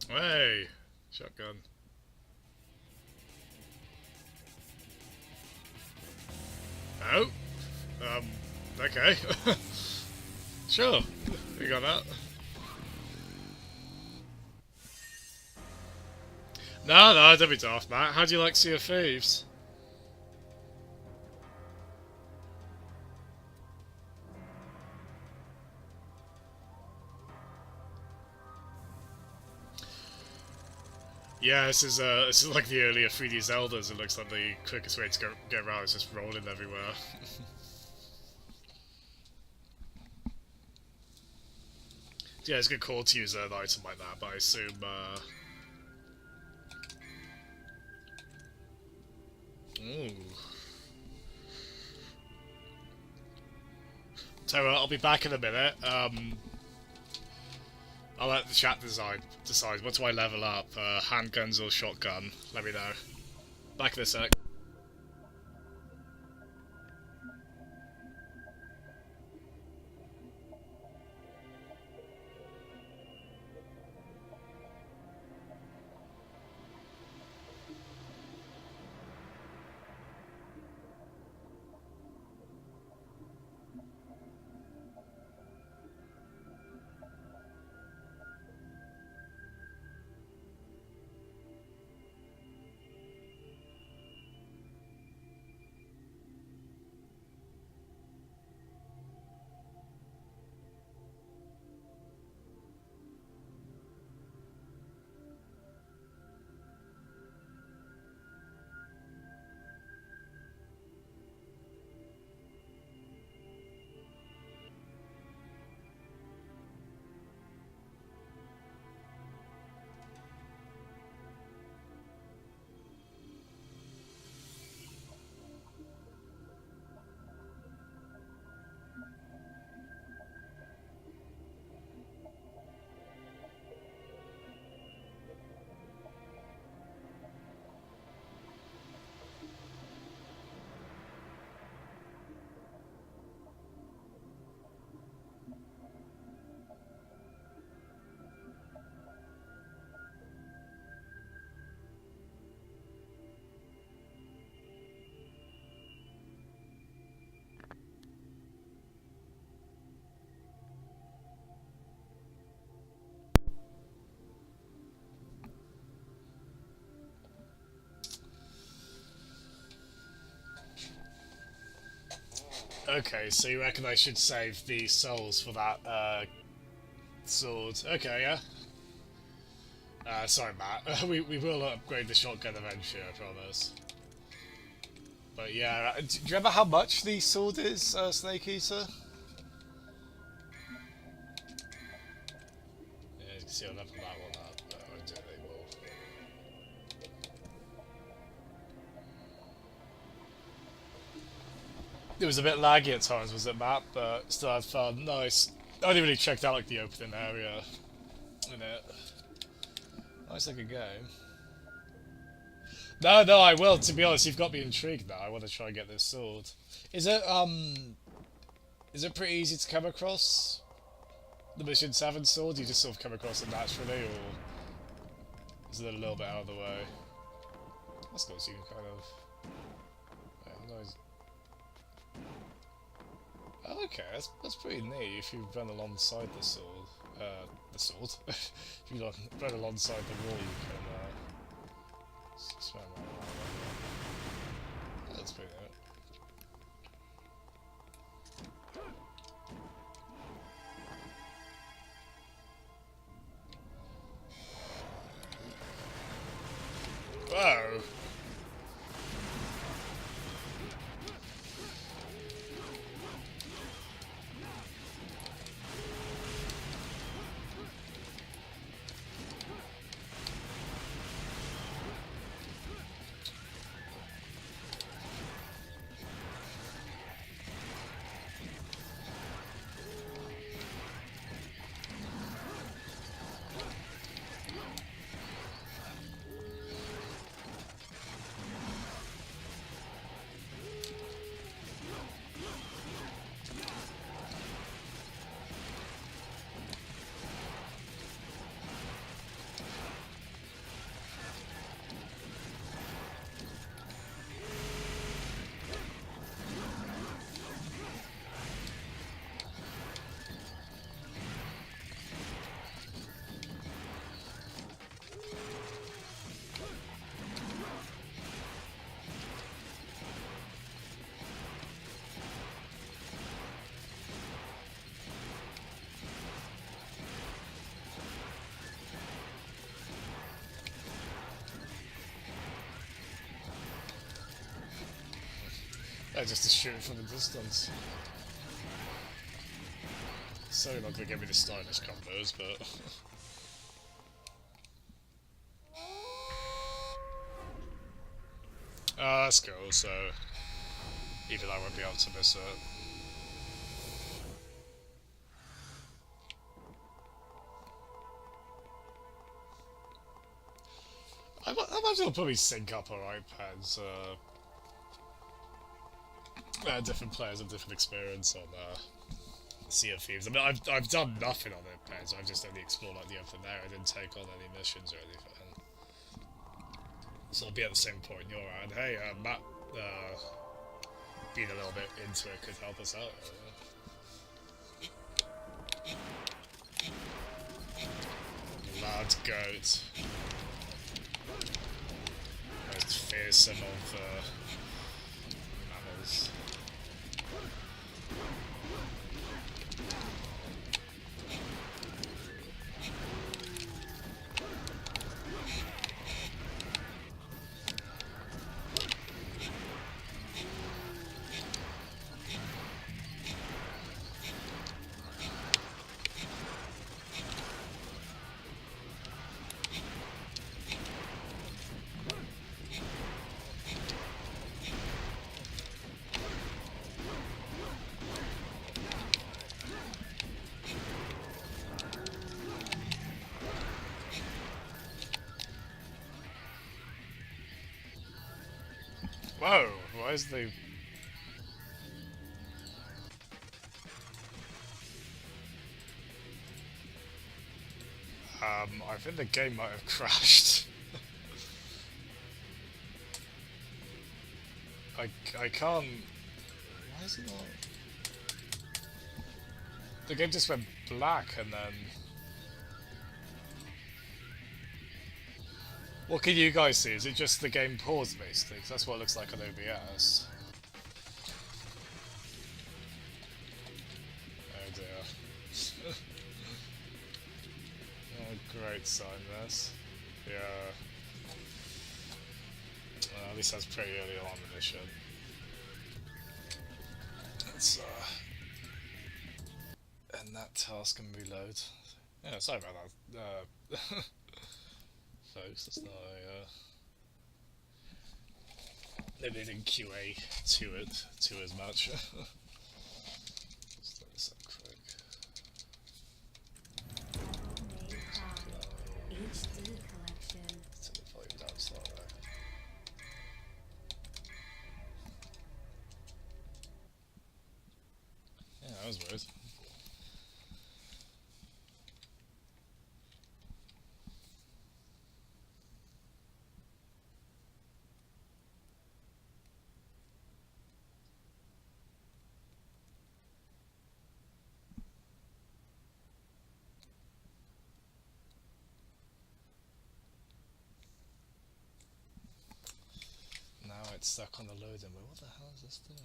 S1: Hey! Shotgun. Oh? Okay. Sure. We got that. No, don't be daft, Matt. How do you like Sea of Thieves? Yeah, this is like the earlier 3D Zeldas. It looks like the quickest way to get around is just rolling everywhere. Yeah, it's a good call to use an item like that, but I assume, Ooh. So I'll be back in a minute. I'll let the chat decide what do I level up, handguns or shotgun. Let me know. Back in a sec. Okay, so you reckon I should save the souls for that sword? Okay, yeah. Sorry, Matt. we will upgrade the shotgun eventually, I promise. But yeah, do you remember how much the sword is, Snake Eater? Yeah, you can see I'll level that one up, but I won't do it anymore. It was a bit laggy at times, was it, Matt? But still had fun. Nice. I only really checked out like the opening area in it. Nice looking game. No, I will. To be honest, you've got me intrigued now. I want to try and get this sword. Is it pretty easy to come across the Mission 7 sword? You just sort of come across it naturally, or is it a little bit out of the way? That's good. So you can kind of. Yeah, nice. Oh, okay, that's pretty neat. If you run alongside the sword, if you run alongside the wall, you can spam around. That's pretty neat. Whoa! Just to shoot from a distance. So not gonna give me the stylish combos, but that's cool. So even I won't be able to miss it. I imagine I'll probably sync up alright, Pens. Different players have different experience on Sea of Thieves. I mean, I've done nothing on it, Pens. I've just only explored like the open area. I didn't take on any missions or anything. So I'll be at the same point you're at. And hey, Matt, being a little bit into it could help us out. Lad goat. Most fearsome of mammals. Whoa, why is the... I think the game might have crashed. I can't... Why is it not... The game just went black and then... What can you guys see? Is it just the game paused basically? 'Cause that's what it looks like on OBS. Oh dear. Oh, great sign this. Yeah. Well, at least that's pretty early on in the mission. Let's end that task and reload. Yeah, sorry about that. Folks, that's not a they didn't QA to it as much. Let's let this up quick.
S4: HD collection.
S1: Let's turn the volume down slightly. Yeah, that was weird. Now it's stuck on the loading, but what the hell is this doing?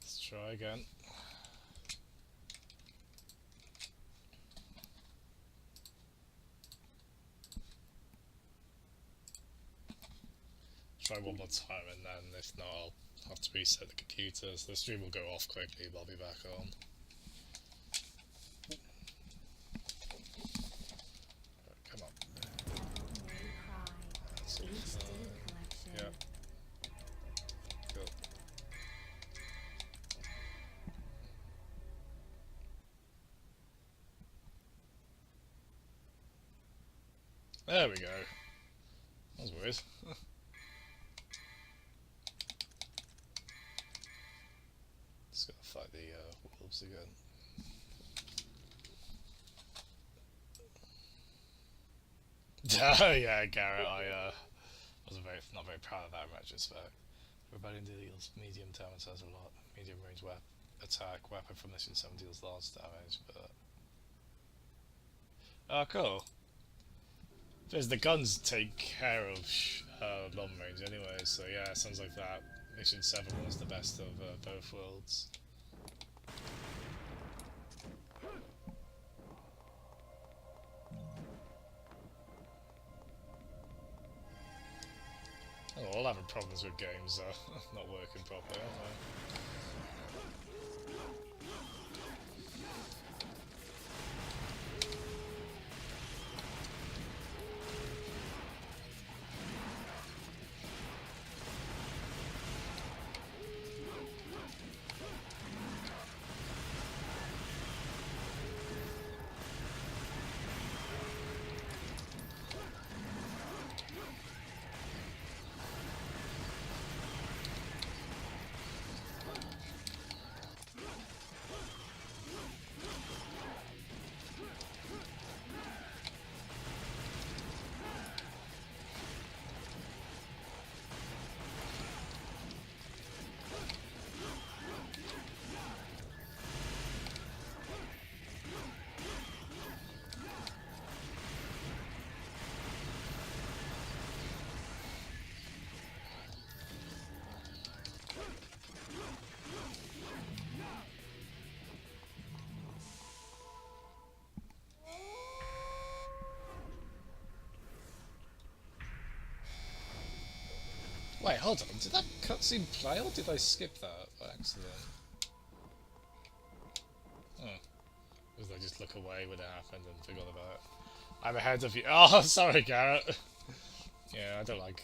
S1: Let's try again. Try one more time and then if not I'll have to reset the computer, so the stream will go off quickly but I'll be back on. Right, come on. That's all.
S4: HD collection.
S1: Yeah. Cool. There we go. That was weird. Just gotta fight the wolves again. Yeah, Garrett, I wasn't not very proud of that in retrospect. Rebellion deals medium damage, has a lot. Medium range attack, weapon from mission 7 deals large damage, but... Oh, cool. Because the guns take care of long range anyway, so yeah, sounds like that Mission 7 was the best of both worlds. Oh, all having problems with games not working properly, aren't they? Wait, hold on. Did that cutscene play or did I skip that by accident? Oh. Or did I just look away when it happened and forgot about it? I'm ahead of you. Oh, sorry, Garrett. Yeah, I don't like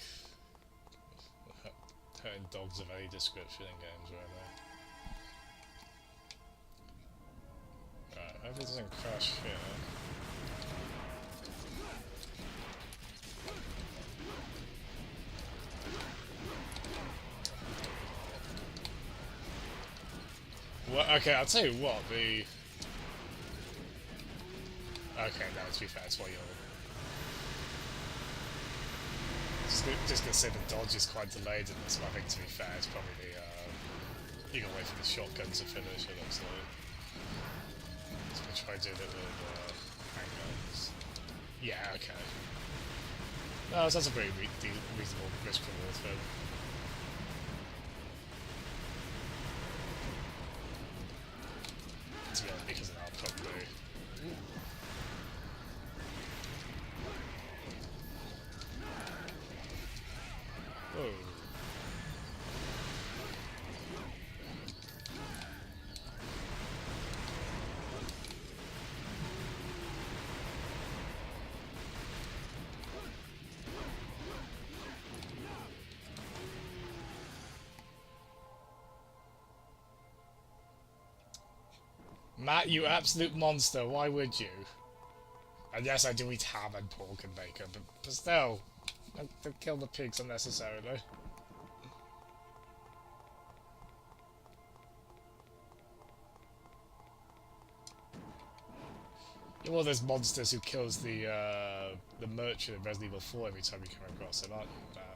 S1: hurting dogs of any description in games, really. Right, hope it doesn't crash here. Well, okay, I'll tell you what, the... Okay, no, to be fair, it's what you're... Just gonna say the dodge is quite delayed, and so I think, to be fair, it's probably the... you can wait for the shotgun to finish, it looks like. So we'll try doing it with handguns. Yeah, okay. No, so that's a pretty reasonable risk reward for him. To be honest, because of that, probably. Whoa. Matt, you absolute monster, why would you? And yes, I do eat ham and pork and bacon, but still, don't kill the pigs unnecessarily. You're one of those monsters who kills the merchant in Resident Evil 4 every time you come across him, aren't you, Matt?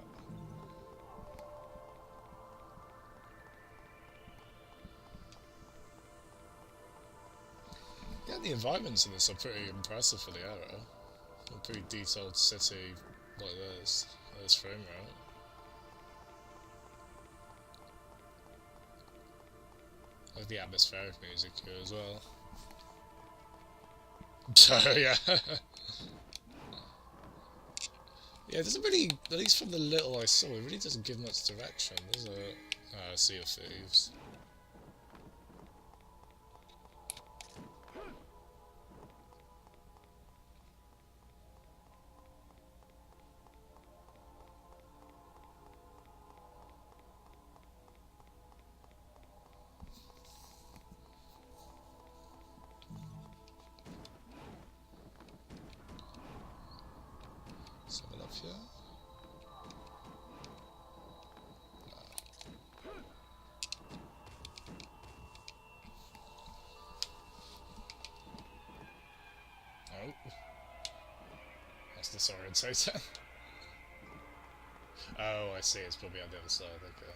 S1: Yeah, the environments in this are pretty impressive for the era. A pretty detailed city like this, at this frame rate. I like the atmospheric music here as well. So, yeah. Yeah, it doesn't really, at least from the little I saw, it really doesn't give much direction, does it? Sea of Thieves. Let's have a look here. Oh. That's disorientating. Oh, I see, it's probably on the other side, okay.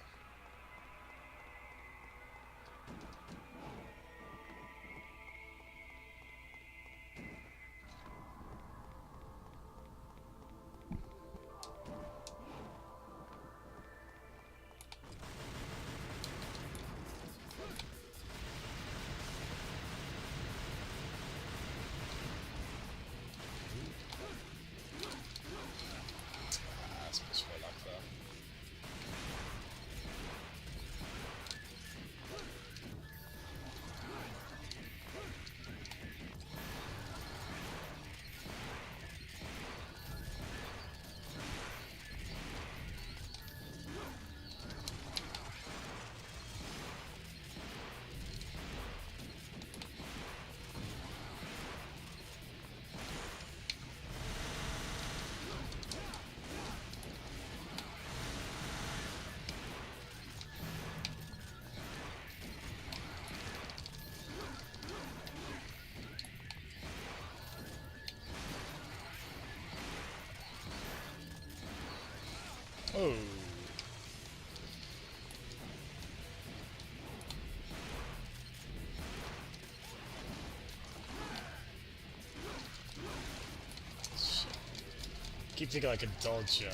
S1: keep thinking I can dodge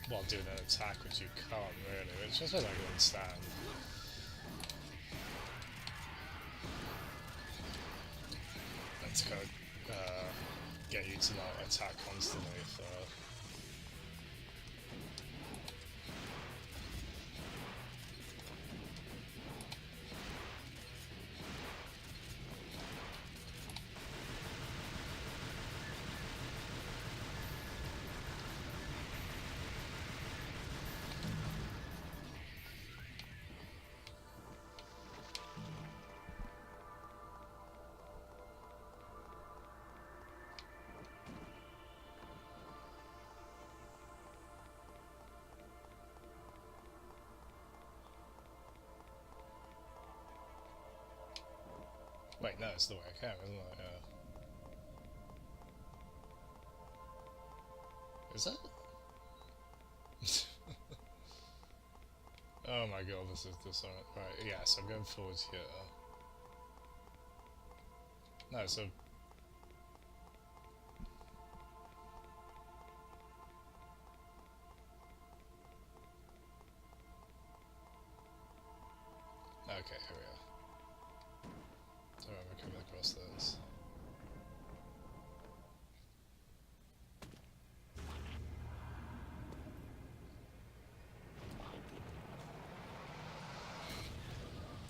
S1: while doing an attack, which you can't really, which I suppose I can understand. Let's go get you to not attack constantly for... Wait, no, it's the way I can, isn't it? Yeah. Is it? Oh my god, this is dishonored. Right, yeah, so I'm going forward here. No, so... Okay, here we are. Alright, we're coming across those.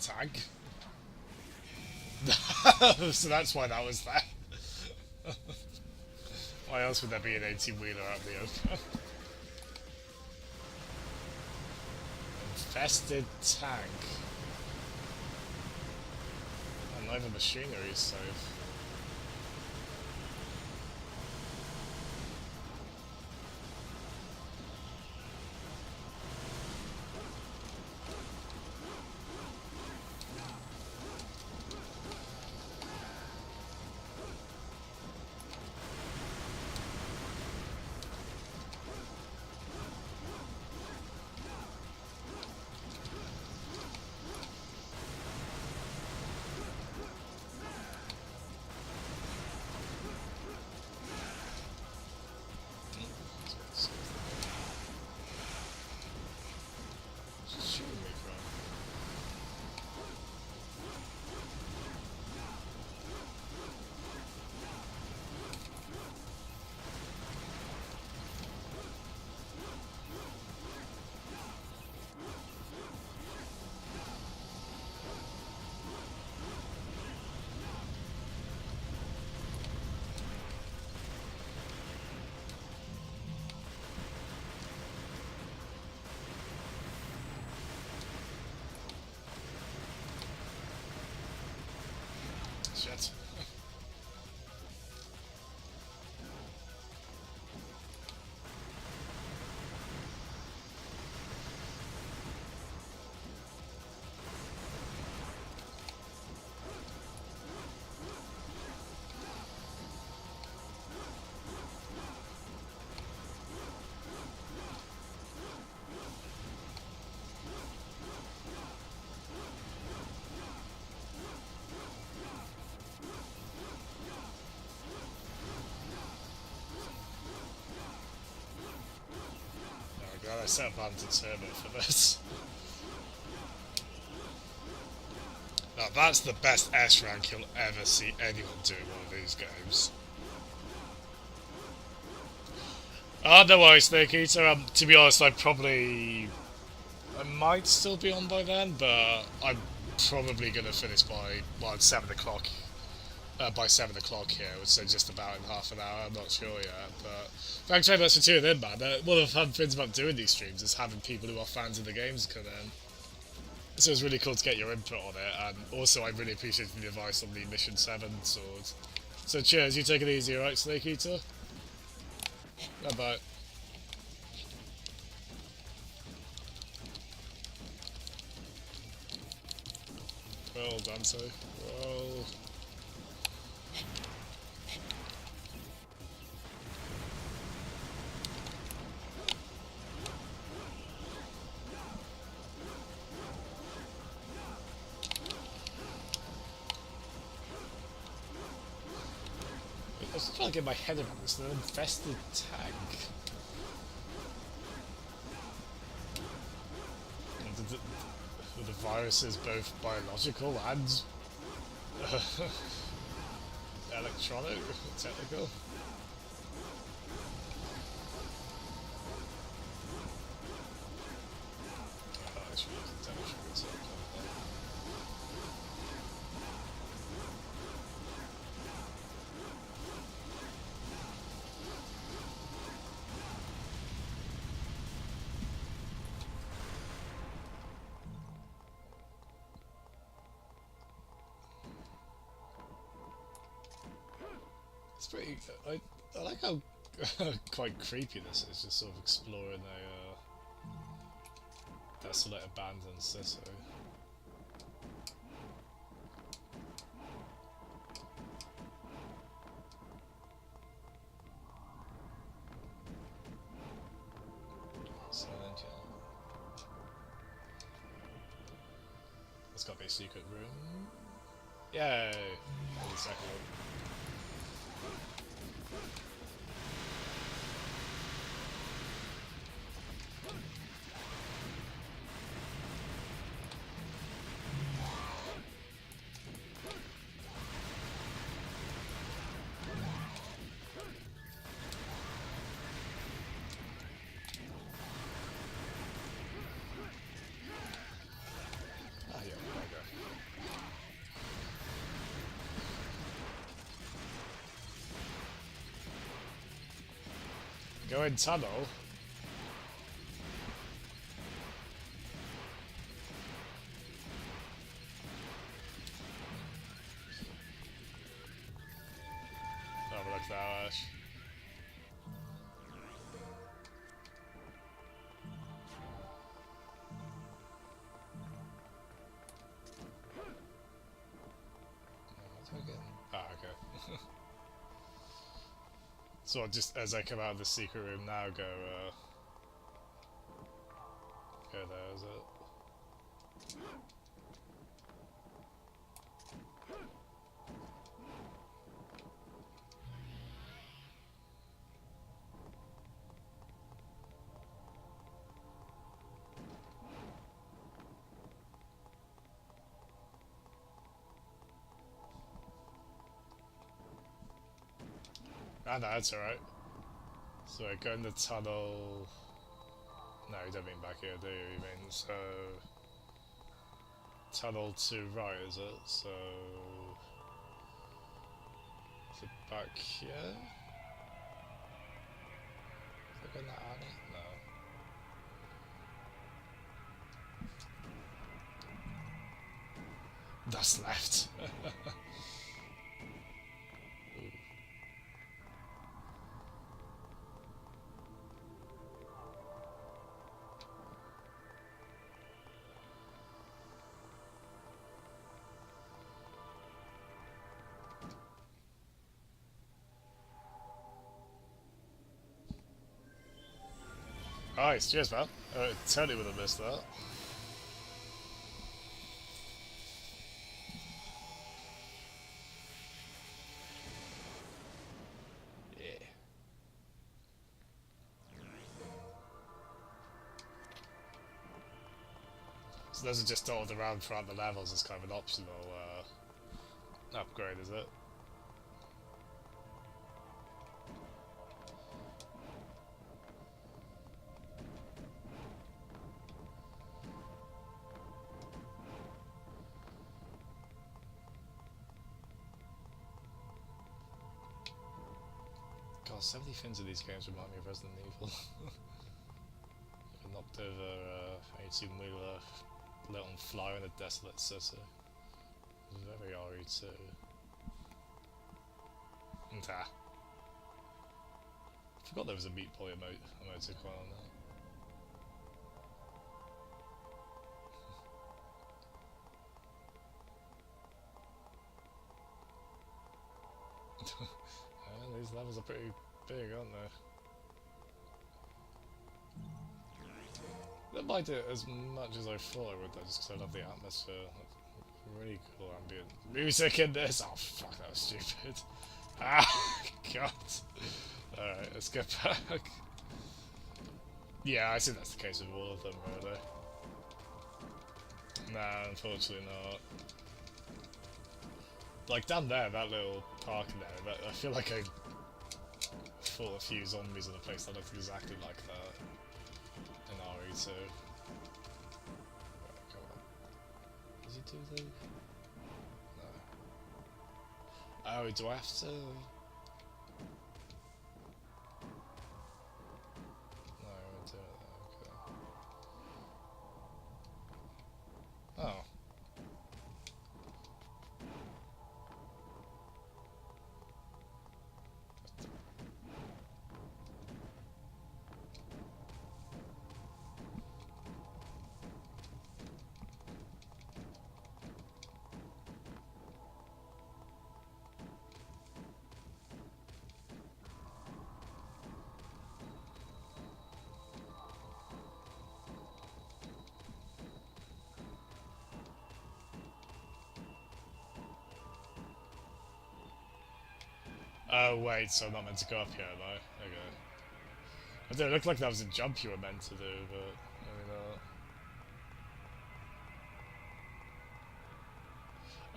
S1: Tag? So that's why that was there. Why else would there be an 18-wheeler out in the open? Infested tank. And not even machinery is safe. Shooting me from. Shit. Oh god, I set up anti-turbo for this. Now that's the best S rank you'll ever see anyone do in one of these games. No worries, Snake Eater. To be honest, I might still be on by then, but I'm probably going to finish by, well, 7 o'clock. By 7 o'clock here, which is just about in half an hour, I'm not sure yet, but thanks very much for tuning in, man. One of the fun things about doing these streams is having people who are fans of the games come in. So it's really cool to get your input on it, and also I really appreciate the advice on the Mission 7 sword. So cheers, you take it easy, alright, Snake Eater? Bye-bye. Roll, Dante. Roll. was just trying to get my head around this. An infested tank. And the virus is both biological and electronic, technical. Oh, I should use the temperature reset. It's pretty. I like how quite creepy this is, just sort of exploring a desolate, abandoned city. So, yeah. It's got to be a secret room. Yay! The second one. Ah, yeah, okay. Go in tunnel. Have a look now, Ash. Ah, okay. So just as I come out of the secret room now, go there, is it? Ah, no, that's alright. So I go in the tunnel. No, you don't mean back here, do you? You mean so. Tunnel to right, is it? So. Is it back here? Is it going that alley? No. That's left. Nice, cheers, man. I totally would have missed that. Yeah. So those are just dotted around throughout the levels as kind of an optional upgrade, is it? God, so many things in these games remind me of Resident Evil. Like a knocked over 18-wheeler let on fly in a desolate city. Very RE2. Ah. Forgot there was a Meat Boy emoticon on there. These levels are pretty big, aren't they? That might do it as much as I thought I would, though, just because I love the atmosphere. Like, really cool ambient music in this. Oh fuck, that was stupid. Ah, God. Alright, let's get back. Yeah, I think that's the case with all of them, really. Nah, unfortunately not. Like, down there, that little park in there, I feel like I fought a few zombies in a place that looked exactly like that in RE2. Right, come on. Does he do the... No. Oh, do I have to... No, I won't do it though, okay. Oh. Oh wait, so I'm not meant to go up here, am I? Okay. I did, it looked like that was a jump you were meant to do, but maybe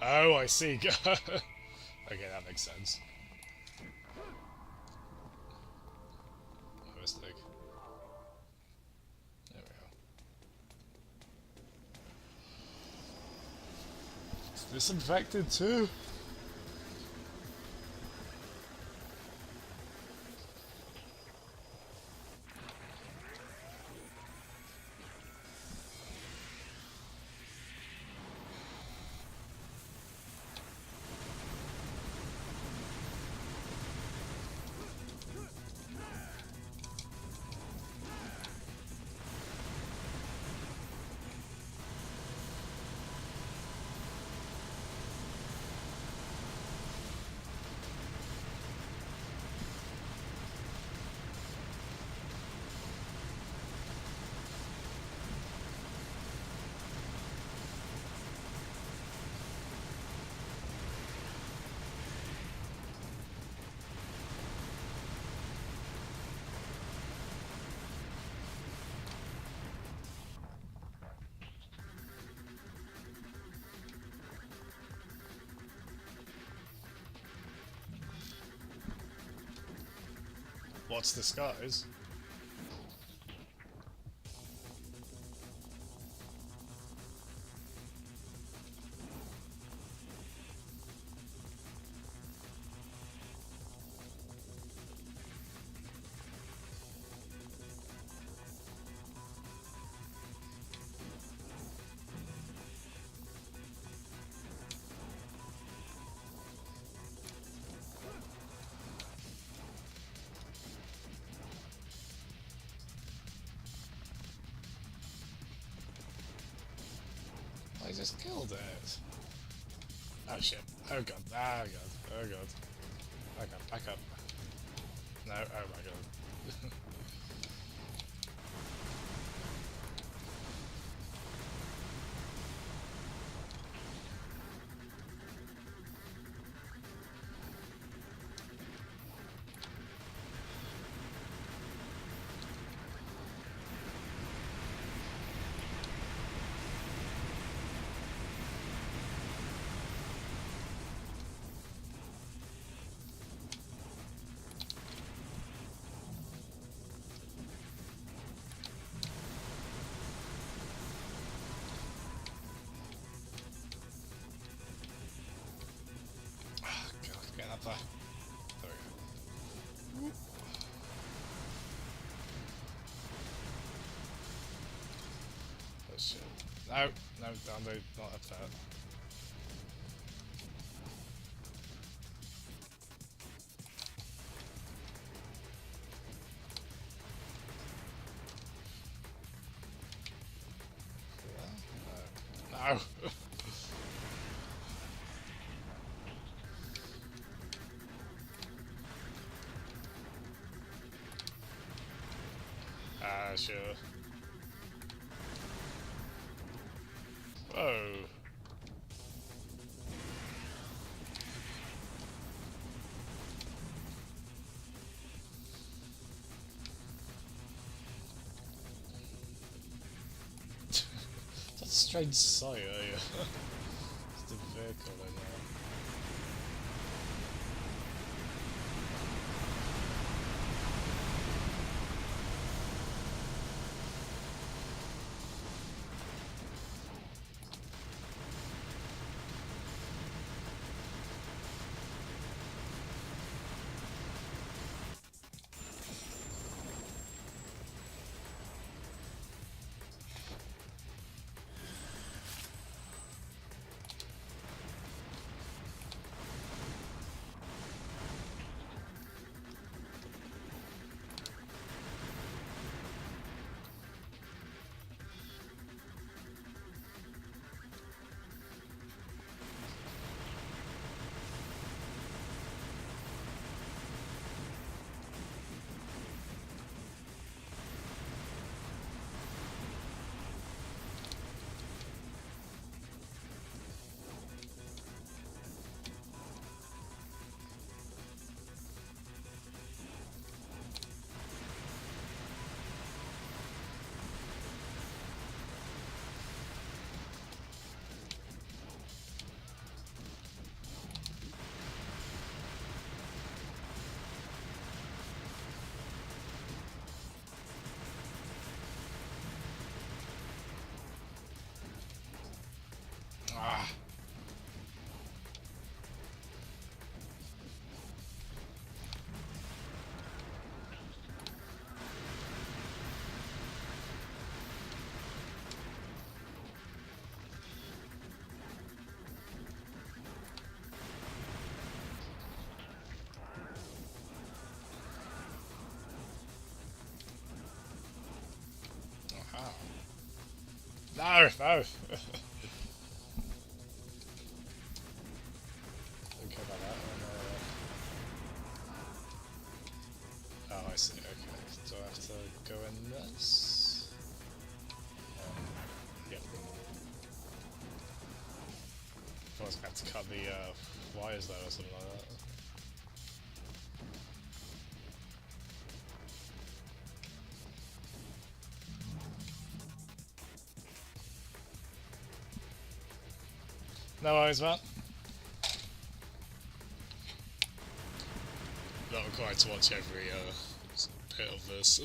S1: not. Oh, I see. Okay, that makes sense. My mistake. There we go. It's disinfected too? What's disguise? I just killed it. Oh shit. Oh god. Ah god. Oh god. Back up, back up. No, oh my god. Oh god, get up there. There we go. Oh shit. No, no, down there, not up there. No. Ah, sure. Whoa. strange sight, eh? Just a vehicle in there. Ah. Aha. No, no! Don't care about that. Oh, I see, okay. Do I have to go in this? Yep. I was going to cut the wires though or something like that. No worries, man. Not required to watch every bit of this.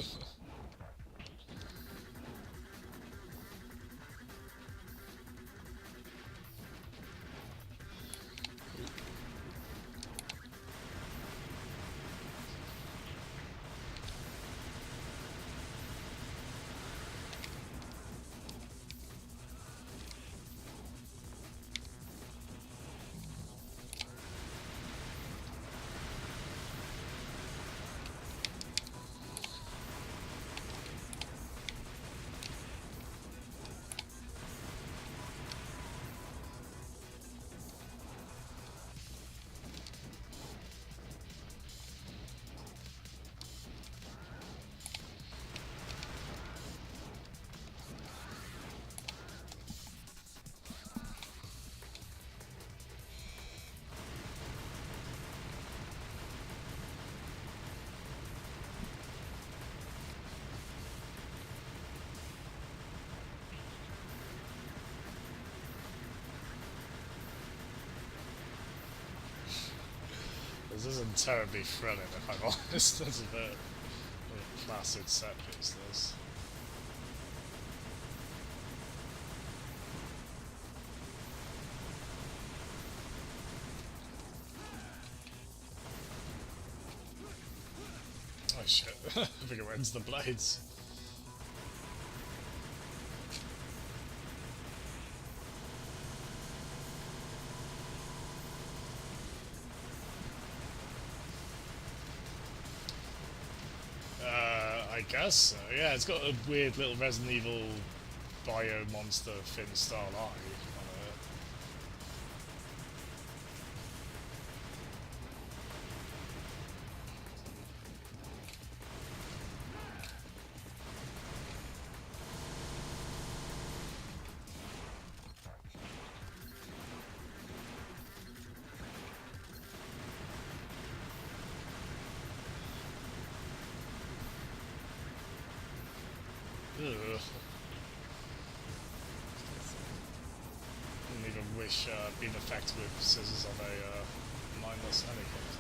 S1: This isn't terribly thrilling, if I'm honest. That's a bit of a placid set piece, this. Oh shit, I think it ends the blades. I guess so. Yeah, it's got a weird little Resident Evil bio monster fin style eye on it. Ugh. beam effect with scissors on a mindless helicopter.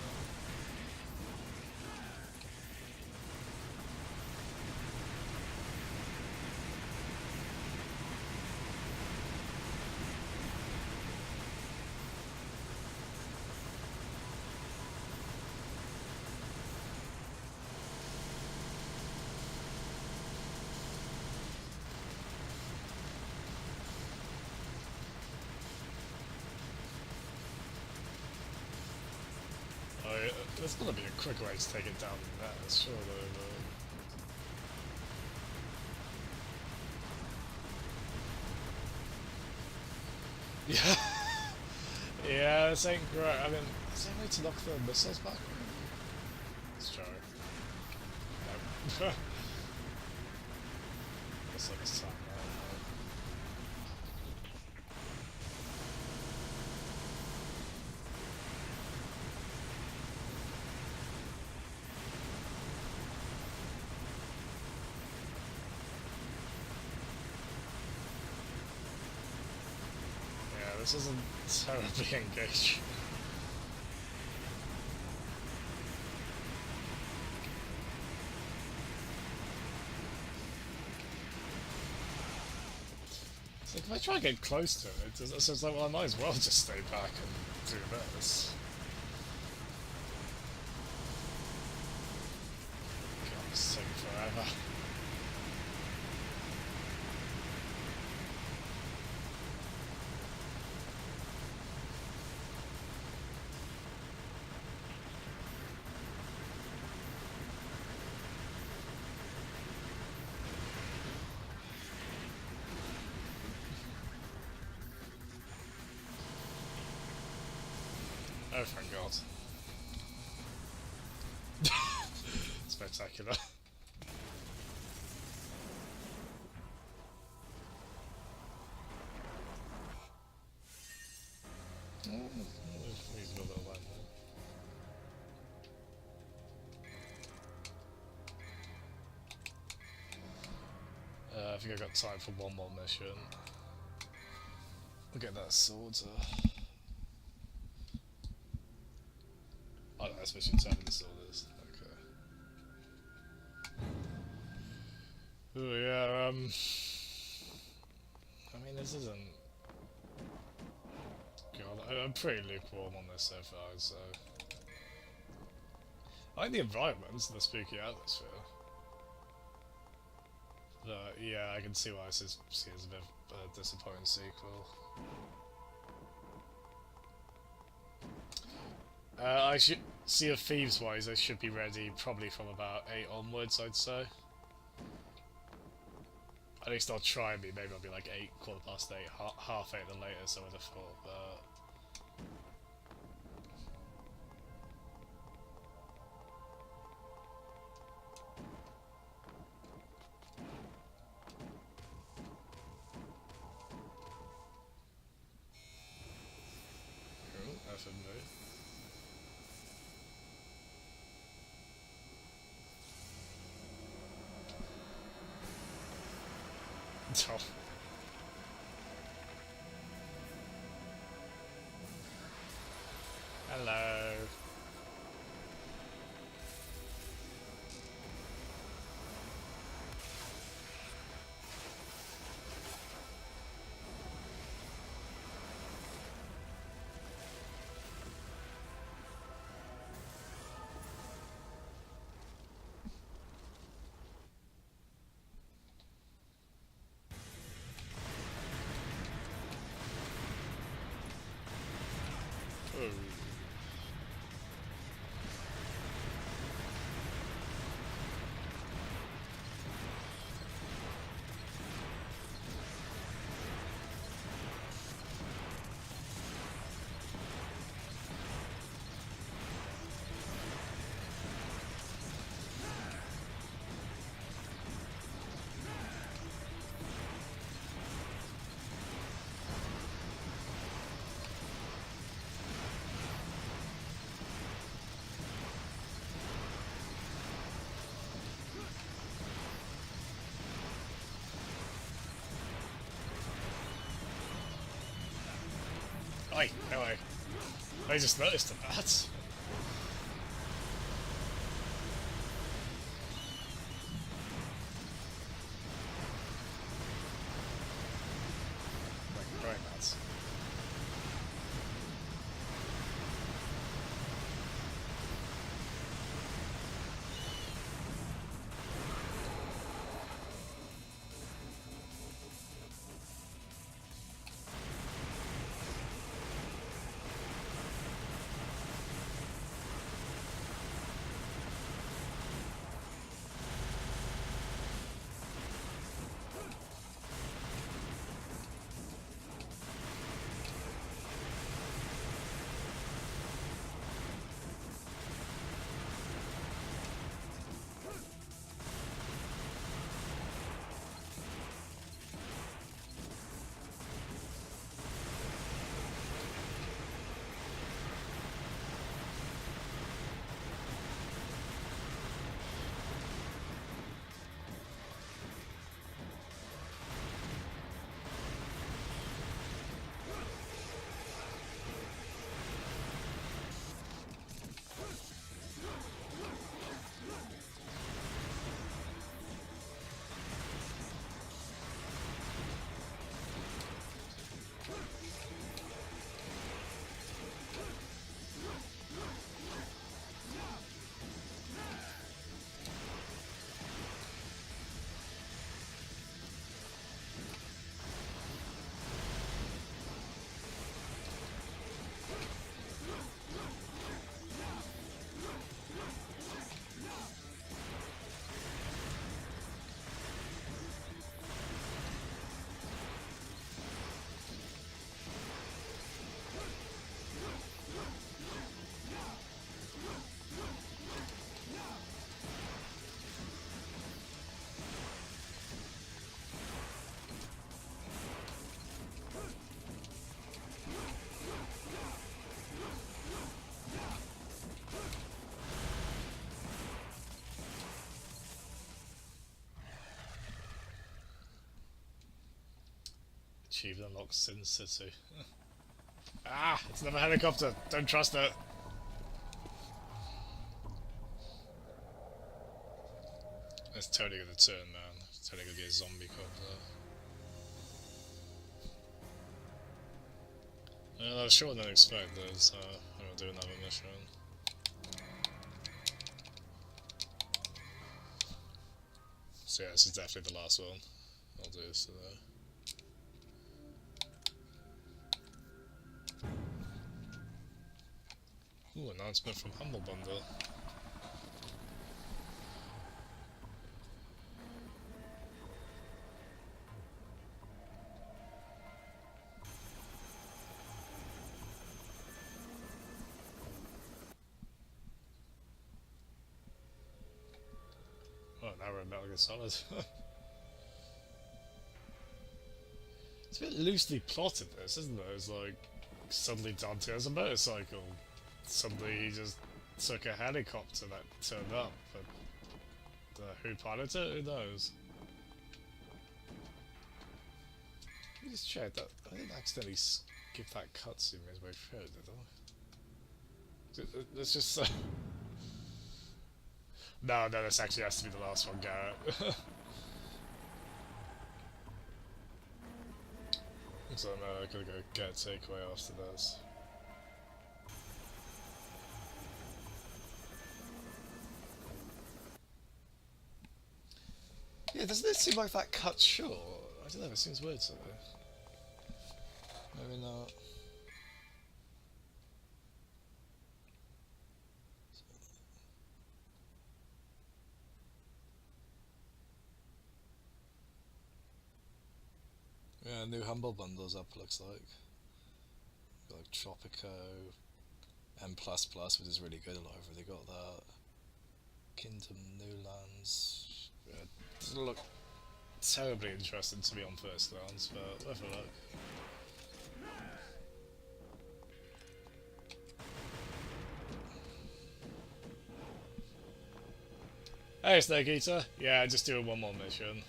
S1: Oh, yeah, there's gotta be a quicker way to take it down than that, surely. Yeah. Yeah, this ain't great. I mean, is there a way to knock the missiles back? Let's try. No. Looks like it's time now. Yeah, this isn't terribly engaged. It's like if I try and get close to it, it's like, well, I might as well just stay back and do this. God, it's taking forever. Oh, thank God. Spectacular. Reasonable little line there. I think I've got time for one more mission. We'll get that sword. Oh, no, that's mission 7, the sword is. Okay. Oh, yeah, I mean, this isn't... God, I'm pretty lukewarm on this so far, so... I like the environment, the spooky atmosphere. But, yeah, I can see why this is seen as a bit of a disappointing sequel. I should... Sea of Thieves wise, I should be ready probably from about 8 onwards, I'd say. At least I'll try and be, maybe I'll be like 8, 8:15, half 8 the latest I would have thought, but... Cool, that's a move. Oh. Hello. Oh. Why? Anyway. I just noticed that. Very nuts. Achieved unlocked Sin City. Ah! It's another helicopter! Don't trust it! It's totally gonna turn, man. It's totally gonna be a zombie copter. Well, I was sure than expected, so I'll do another mission. So yeah, this is definitely the last one. I'll do this today. Ooh, announcement from Humble Bundle. Oh, now we're in Metal Gear Solid. It's a bit loosely plotted, this, isn't it? It's like, suddenly Dante has a motorcycle. Suddenly he just took a helicopter that turned up, but who piloted it? Who knows? Let me just check that. I didn't accidentally skip that cutscene midway through, did I? Let's just no, this actually has to be the last one, Garrett. So I gotta go get a takeaway after this. Yeah, doesn't it seem like that cut short? I don't know, it seems weird to me. Maybe not. Yeah, new Humble Bundles up, looks like. Got like Tropico, M++, which is really good, I've already got that. Kingdom New Lands. Yeah, doesn't look terribly interesting to me on first glance, but worth a look. Hey Snake Eater! Yeah, just doing one more mission.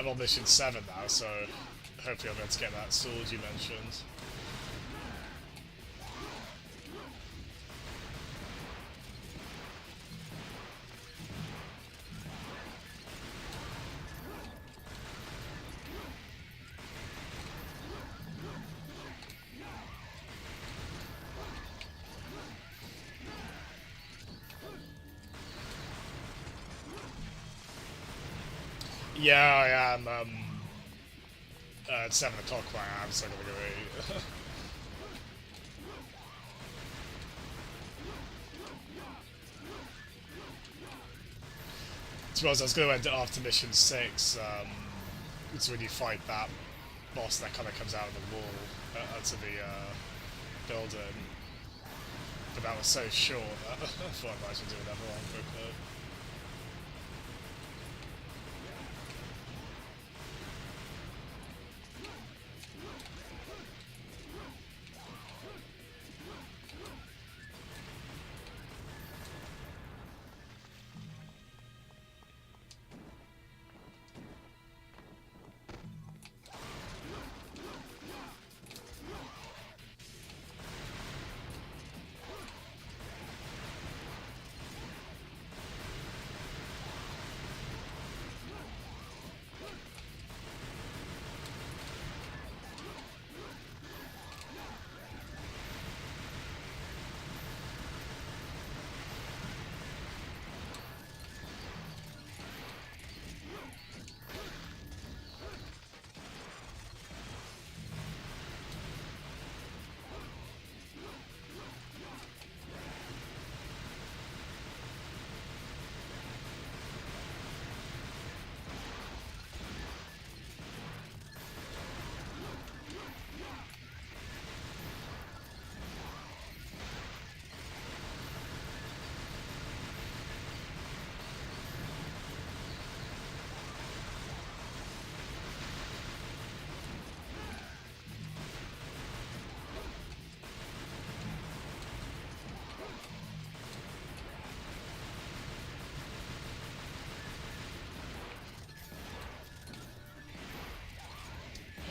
S1: I'm on mission 7 now, so hopefully I'll be able to get that sword you mentioned. Yeah, I am. It's 7 o'clock where I am, so I'm gonna go eat. To be honest, I was going to end it after mission 6. It's when you fight that boss that kind of comes out of the wall onto the building. But that was so short that I thought I might as well do another one quickly.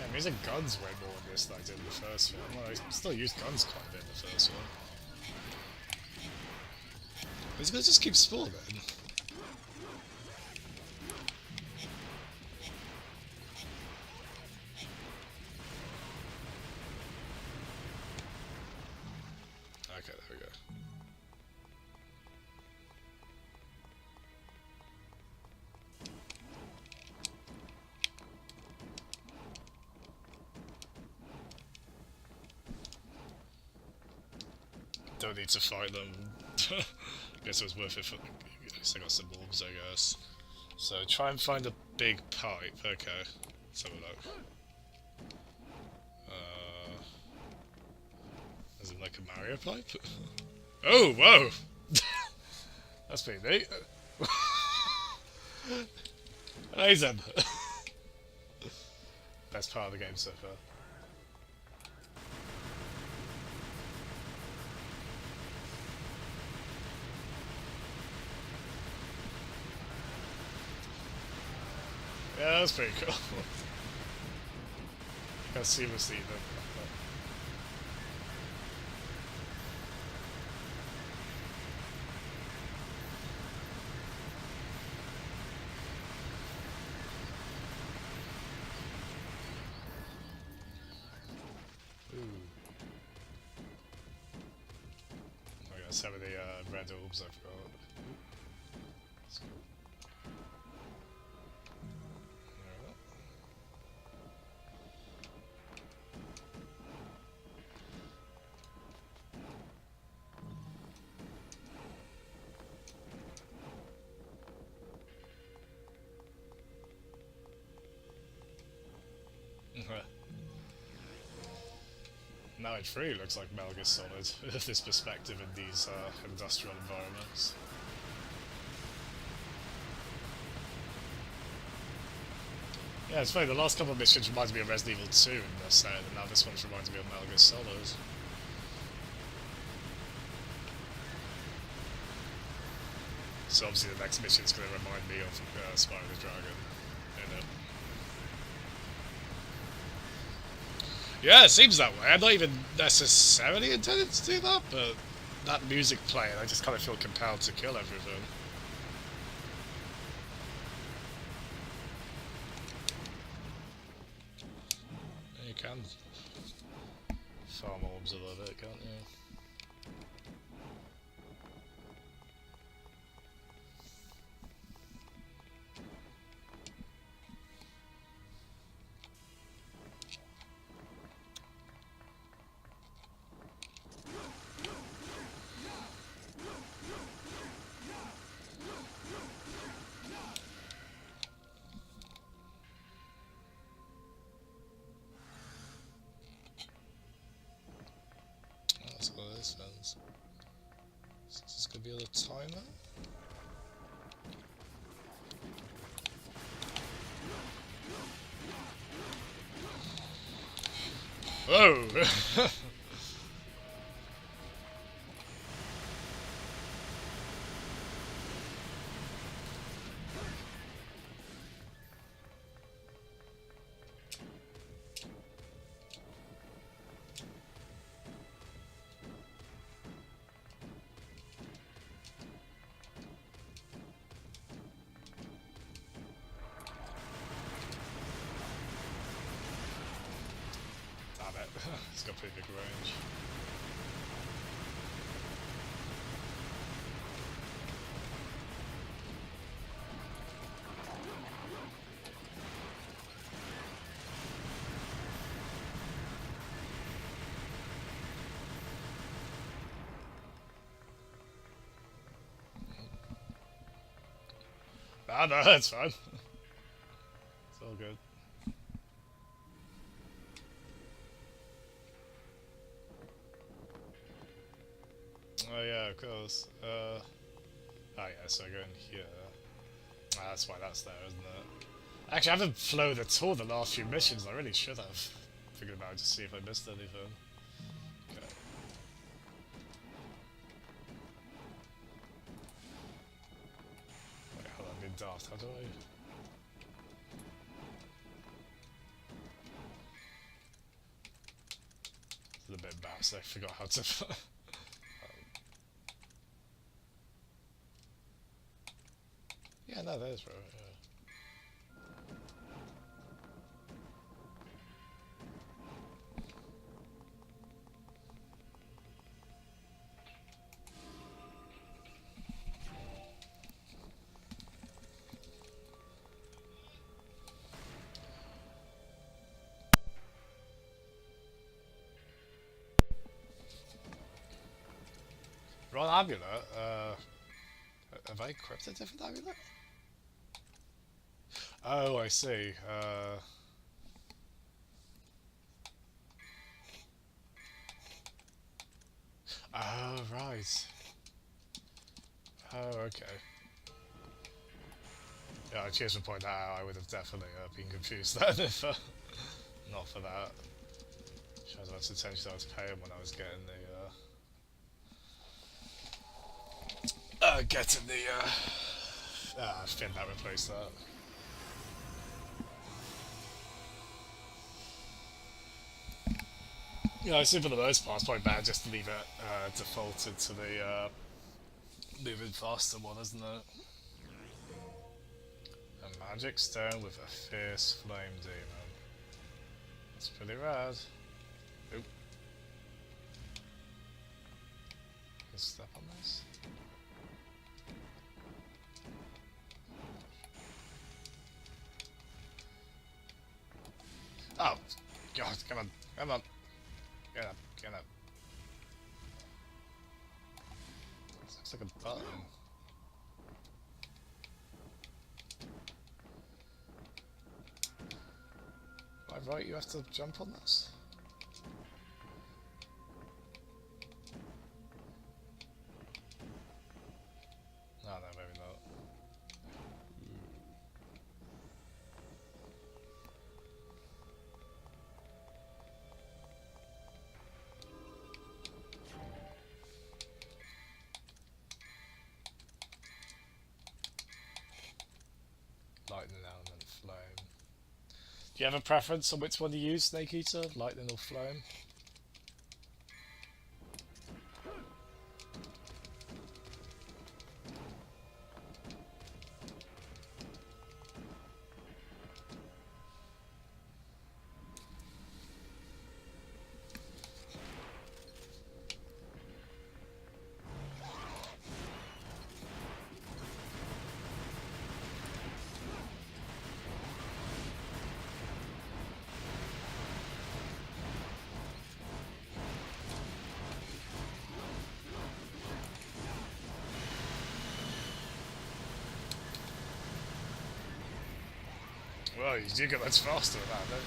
S1: I'm using guns way more in this than I did in the first one. Well, I still used guns quite a bit in the first one. These guys just keep spawning. Okay, there we go. Don't need to fight them. I guess it was worth it for... At least I got some orbs, I guess. So try and find a big pipe. Okay, let's have a look. Is it like a Mario pipe? Oh, whoa! That's pretty neat. Amazing! Best part of the game so far. Yeah, that's pretty cool. Can't seamlessly even. I got some of the red orbs I've got. That's cool. Now it really looks like Metal Gear Solid, this perspective in these industrial environments. Yeah, it's funny, the last couple of missions reminded me of Resident Evil 2 in the set, and now this one reminds me of Metal Gear Solid. So obviously the next mission is going to remind me of Spyro the Dragon in it. Yeah, it seems that way. I'm not even necessarily intended to do that, but that music playing, I just kind of feel compelled to kill everything. You can farm orbs a little bit, can't you? That's what this one's. Is this gonna be a little timer? Whoa! Damn it. It's got pretty big range. Ah, no, that's fine. It's all good. Oh yeah, of course. Oh yeah, so I go in here. Ah, that's why that's there, isn't it? Actually, I haven't flowed at all the last few missions. I really should have. Figured about it to see if I missed anything. Okay. Wait, hold on, I'm being daft. How do I... It's a little bit embarrassing. I forgot how to... Yeah, no, that is right. Yeah. Wrong amulet? Have I equipped a different amulet? Oh, I see. Oh, right. Oh, okay. Yeah, cheers for pointing that out. I would have definitely been confused then if not for that. Shows how much attention I was paying when I was getting the fin that replaced that. Yeah, I assume for the most part it's probably better just to leave it defaulted to the moving faster one, isn't it? A magic stone with a fierce flame demon. That's pretty rad. Oop. Can I step on this? Oh, God, come on, come on. Get up, get up. This looks like a button. Am I right, you have to jump on this? No, no, maybe not. Lightning element, flame. you have a preference on which one you use, Snake Eater? Lightning or Flame? Well, you do get much faster than that, don't you?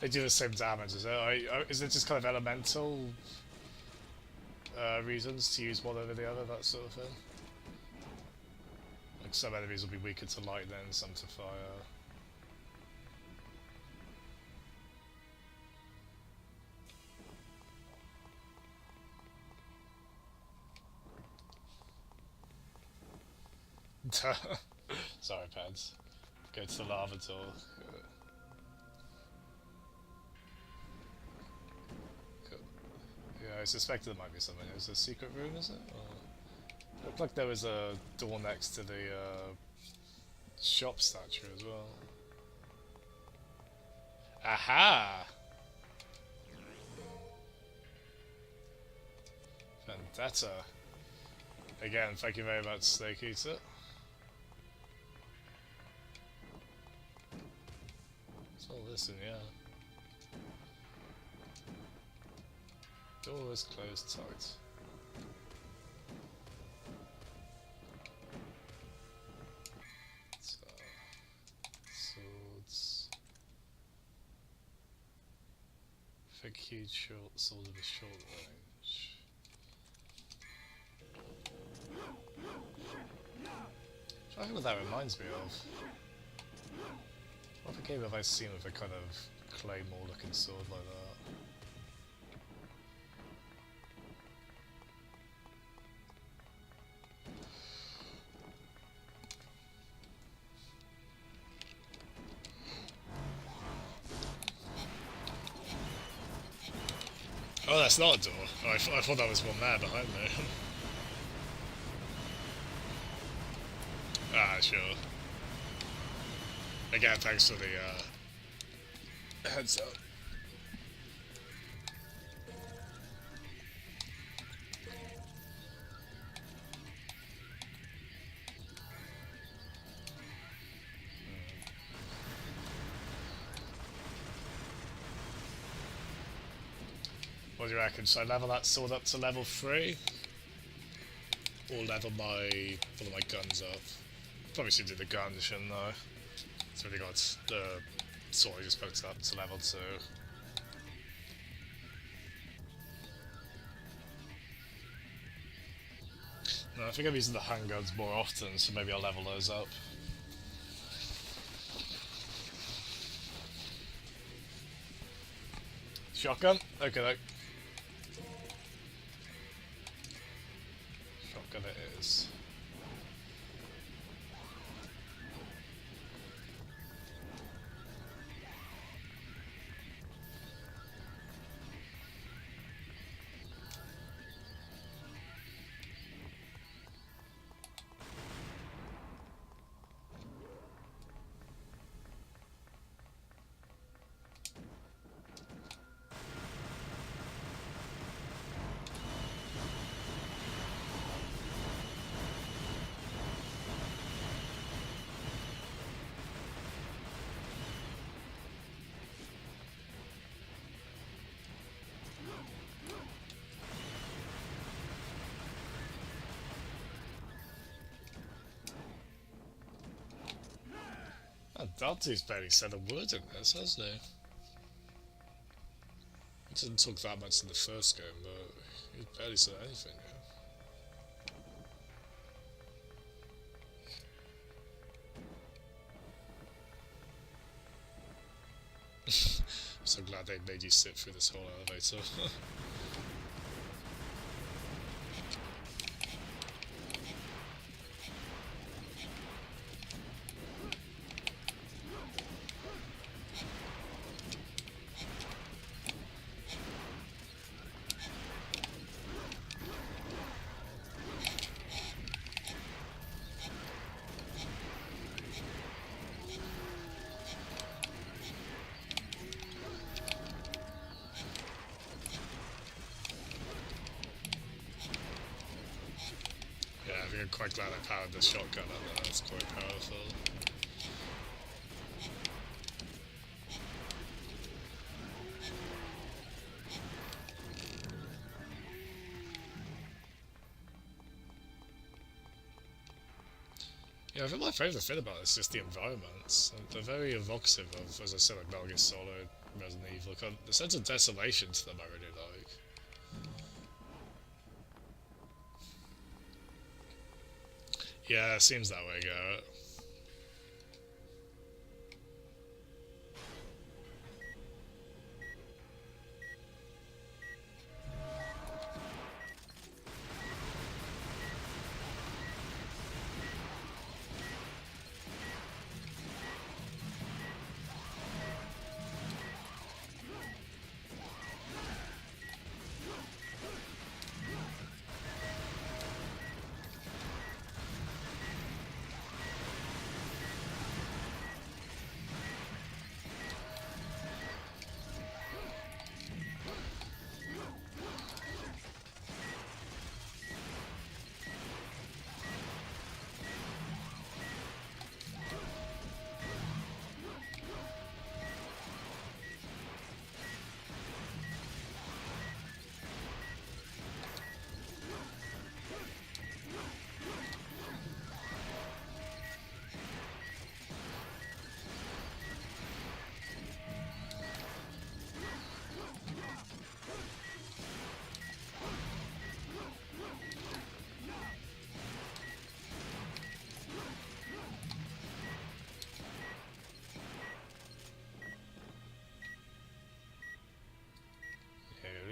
S1: They do the same damage, is it? Is it just kind of elemental reasons to use one over the other, that sort of thing? Like some enemies will be weaker to lightning, some to fire. Sorry, Peds. Go to the lava door. Yeah, I suspected there might be something. Is it a secret room, is it? Or... Looked like there was a door next to the shop statue as well. Aha! Vendetta. Again, thank you very much, Snake Eater. It's all this in here. Door is closed tight. So, swords. Thick, huge, short sword of a short range. I don't know what that reminds me of. What other game have I seen with a kind of claymore looking sword like that? Oh, that's not a door. Oh, I thought that was one there behind me. Ah, sure. Again, thanks for the heads up. What do you reckon? Should I level that sword up to level 3? Or level one of my guns up? Probably should do the gun, shouldn't I? It's already got the sword I just poked up to level 2. No, I think I'm using the handguns more often, so maybe I'll level those up. Shotgun? Okay, though. Shotgun it is. Oh, Dante's barely said a word in this, hasn't he? Didn't talk that much in the first game, but he barely said anything. I'm so glad they made you sit through this whole elevator. Yeah, I think I'm quite glad I powered the shotgun up there, that's quite powerful. Yeah, I think my favourite thing about it is just the environments. They're very evocative of, as I said, like Metal Gear Solid, Resident Evil. The sense of desolation to them I really like. Yeah, it seems that way, Garrett.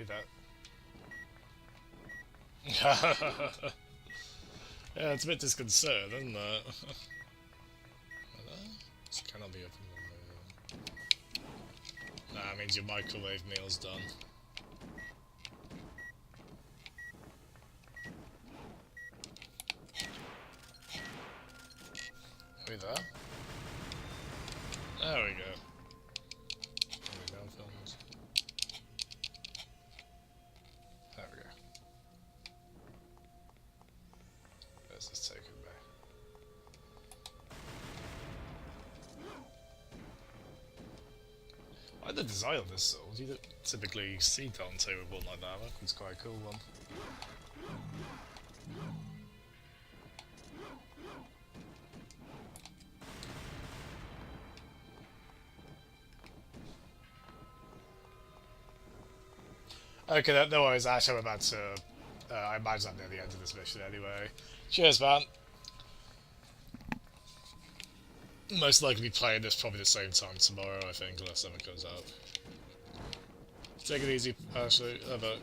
S1: That. Yeah, it's a bit disconcerting, isn't it? This cannot be open. Nah, it means your microwave meal's done. Are we there? There we go. There we go. Let's just take it back. I like the design of this sword. You don't typically see Dante with one like that. That one's quite a cool one. Okay, no worries, Ash, I'm about to... I imagine I'm near the end of this mission anyway. Cheers, man. Most likely be playing this probably the same time tomorrow, I think, unless something comes up. Take it easy, Ashley. Bye.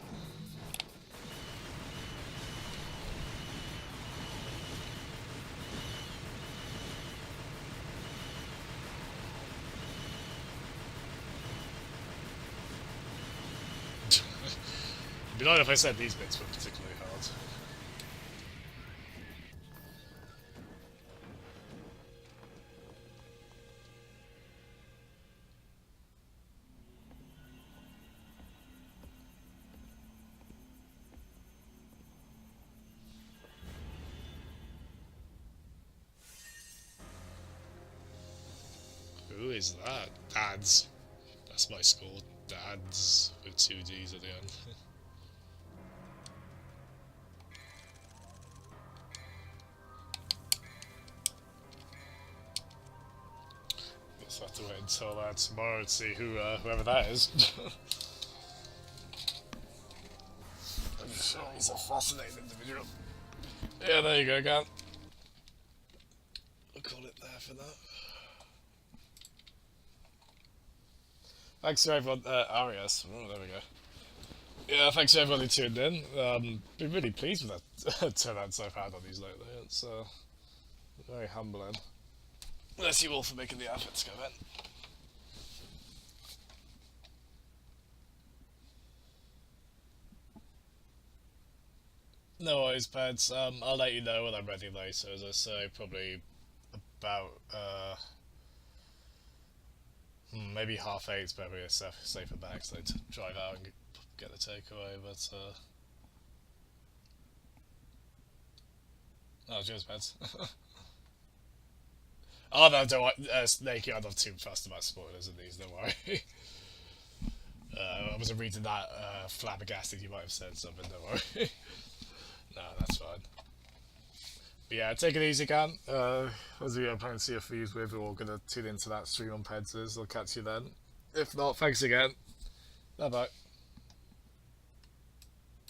S1: It'd be nice if I said these bits were particularly hard. Who is that? Dads. That's my score. Dads with 2 Ds at the end. Guess I'll have to wait until tomorrow to see who whoever that is. Oh, he's a fascinating individual. Yeah, there you go, Gant. I'll call it there for that. Thanks to everyone, Arias. Oh, there we go. Yeah, thanks to everyone who tuned in. Been really pleased with that turnout I've had on these lately. It's very humbling. Bless you all for making the effort to come in. No worries, Peds. I'll let you know when I'm ready later, as I say, probably about, maybe 8:30 is probably a safer bet, so to drive out and get the takeaway, but, oh, cheers, Peds. Oh, no, don't worry, Snakey, I'm not too fussed about spoilers in these, don't worry. I wasn't reading that, flabbergasted, you might have said something, don't worry. No, that's fine. But yeah, take it easy, Cam. As we are planning to see a fews with, we're all going to tune into that stream on Peds. I'll catch you then. If not, thanks again. Bye bye.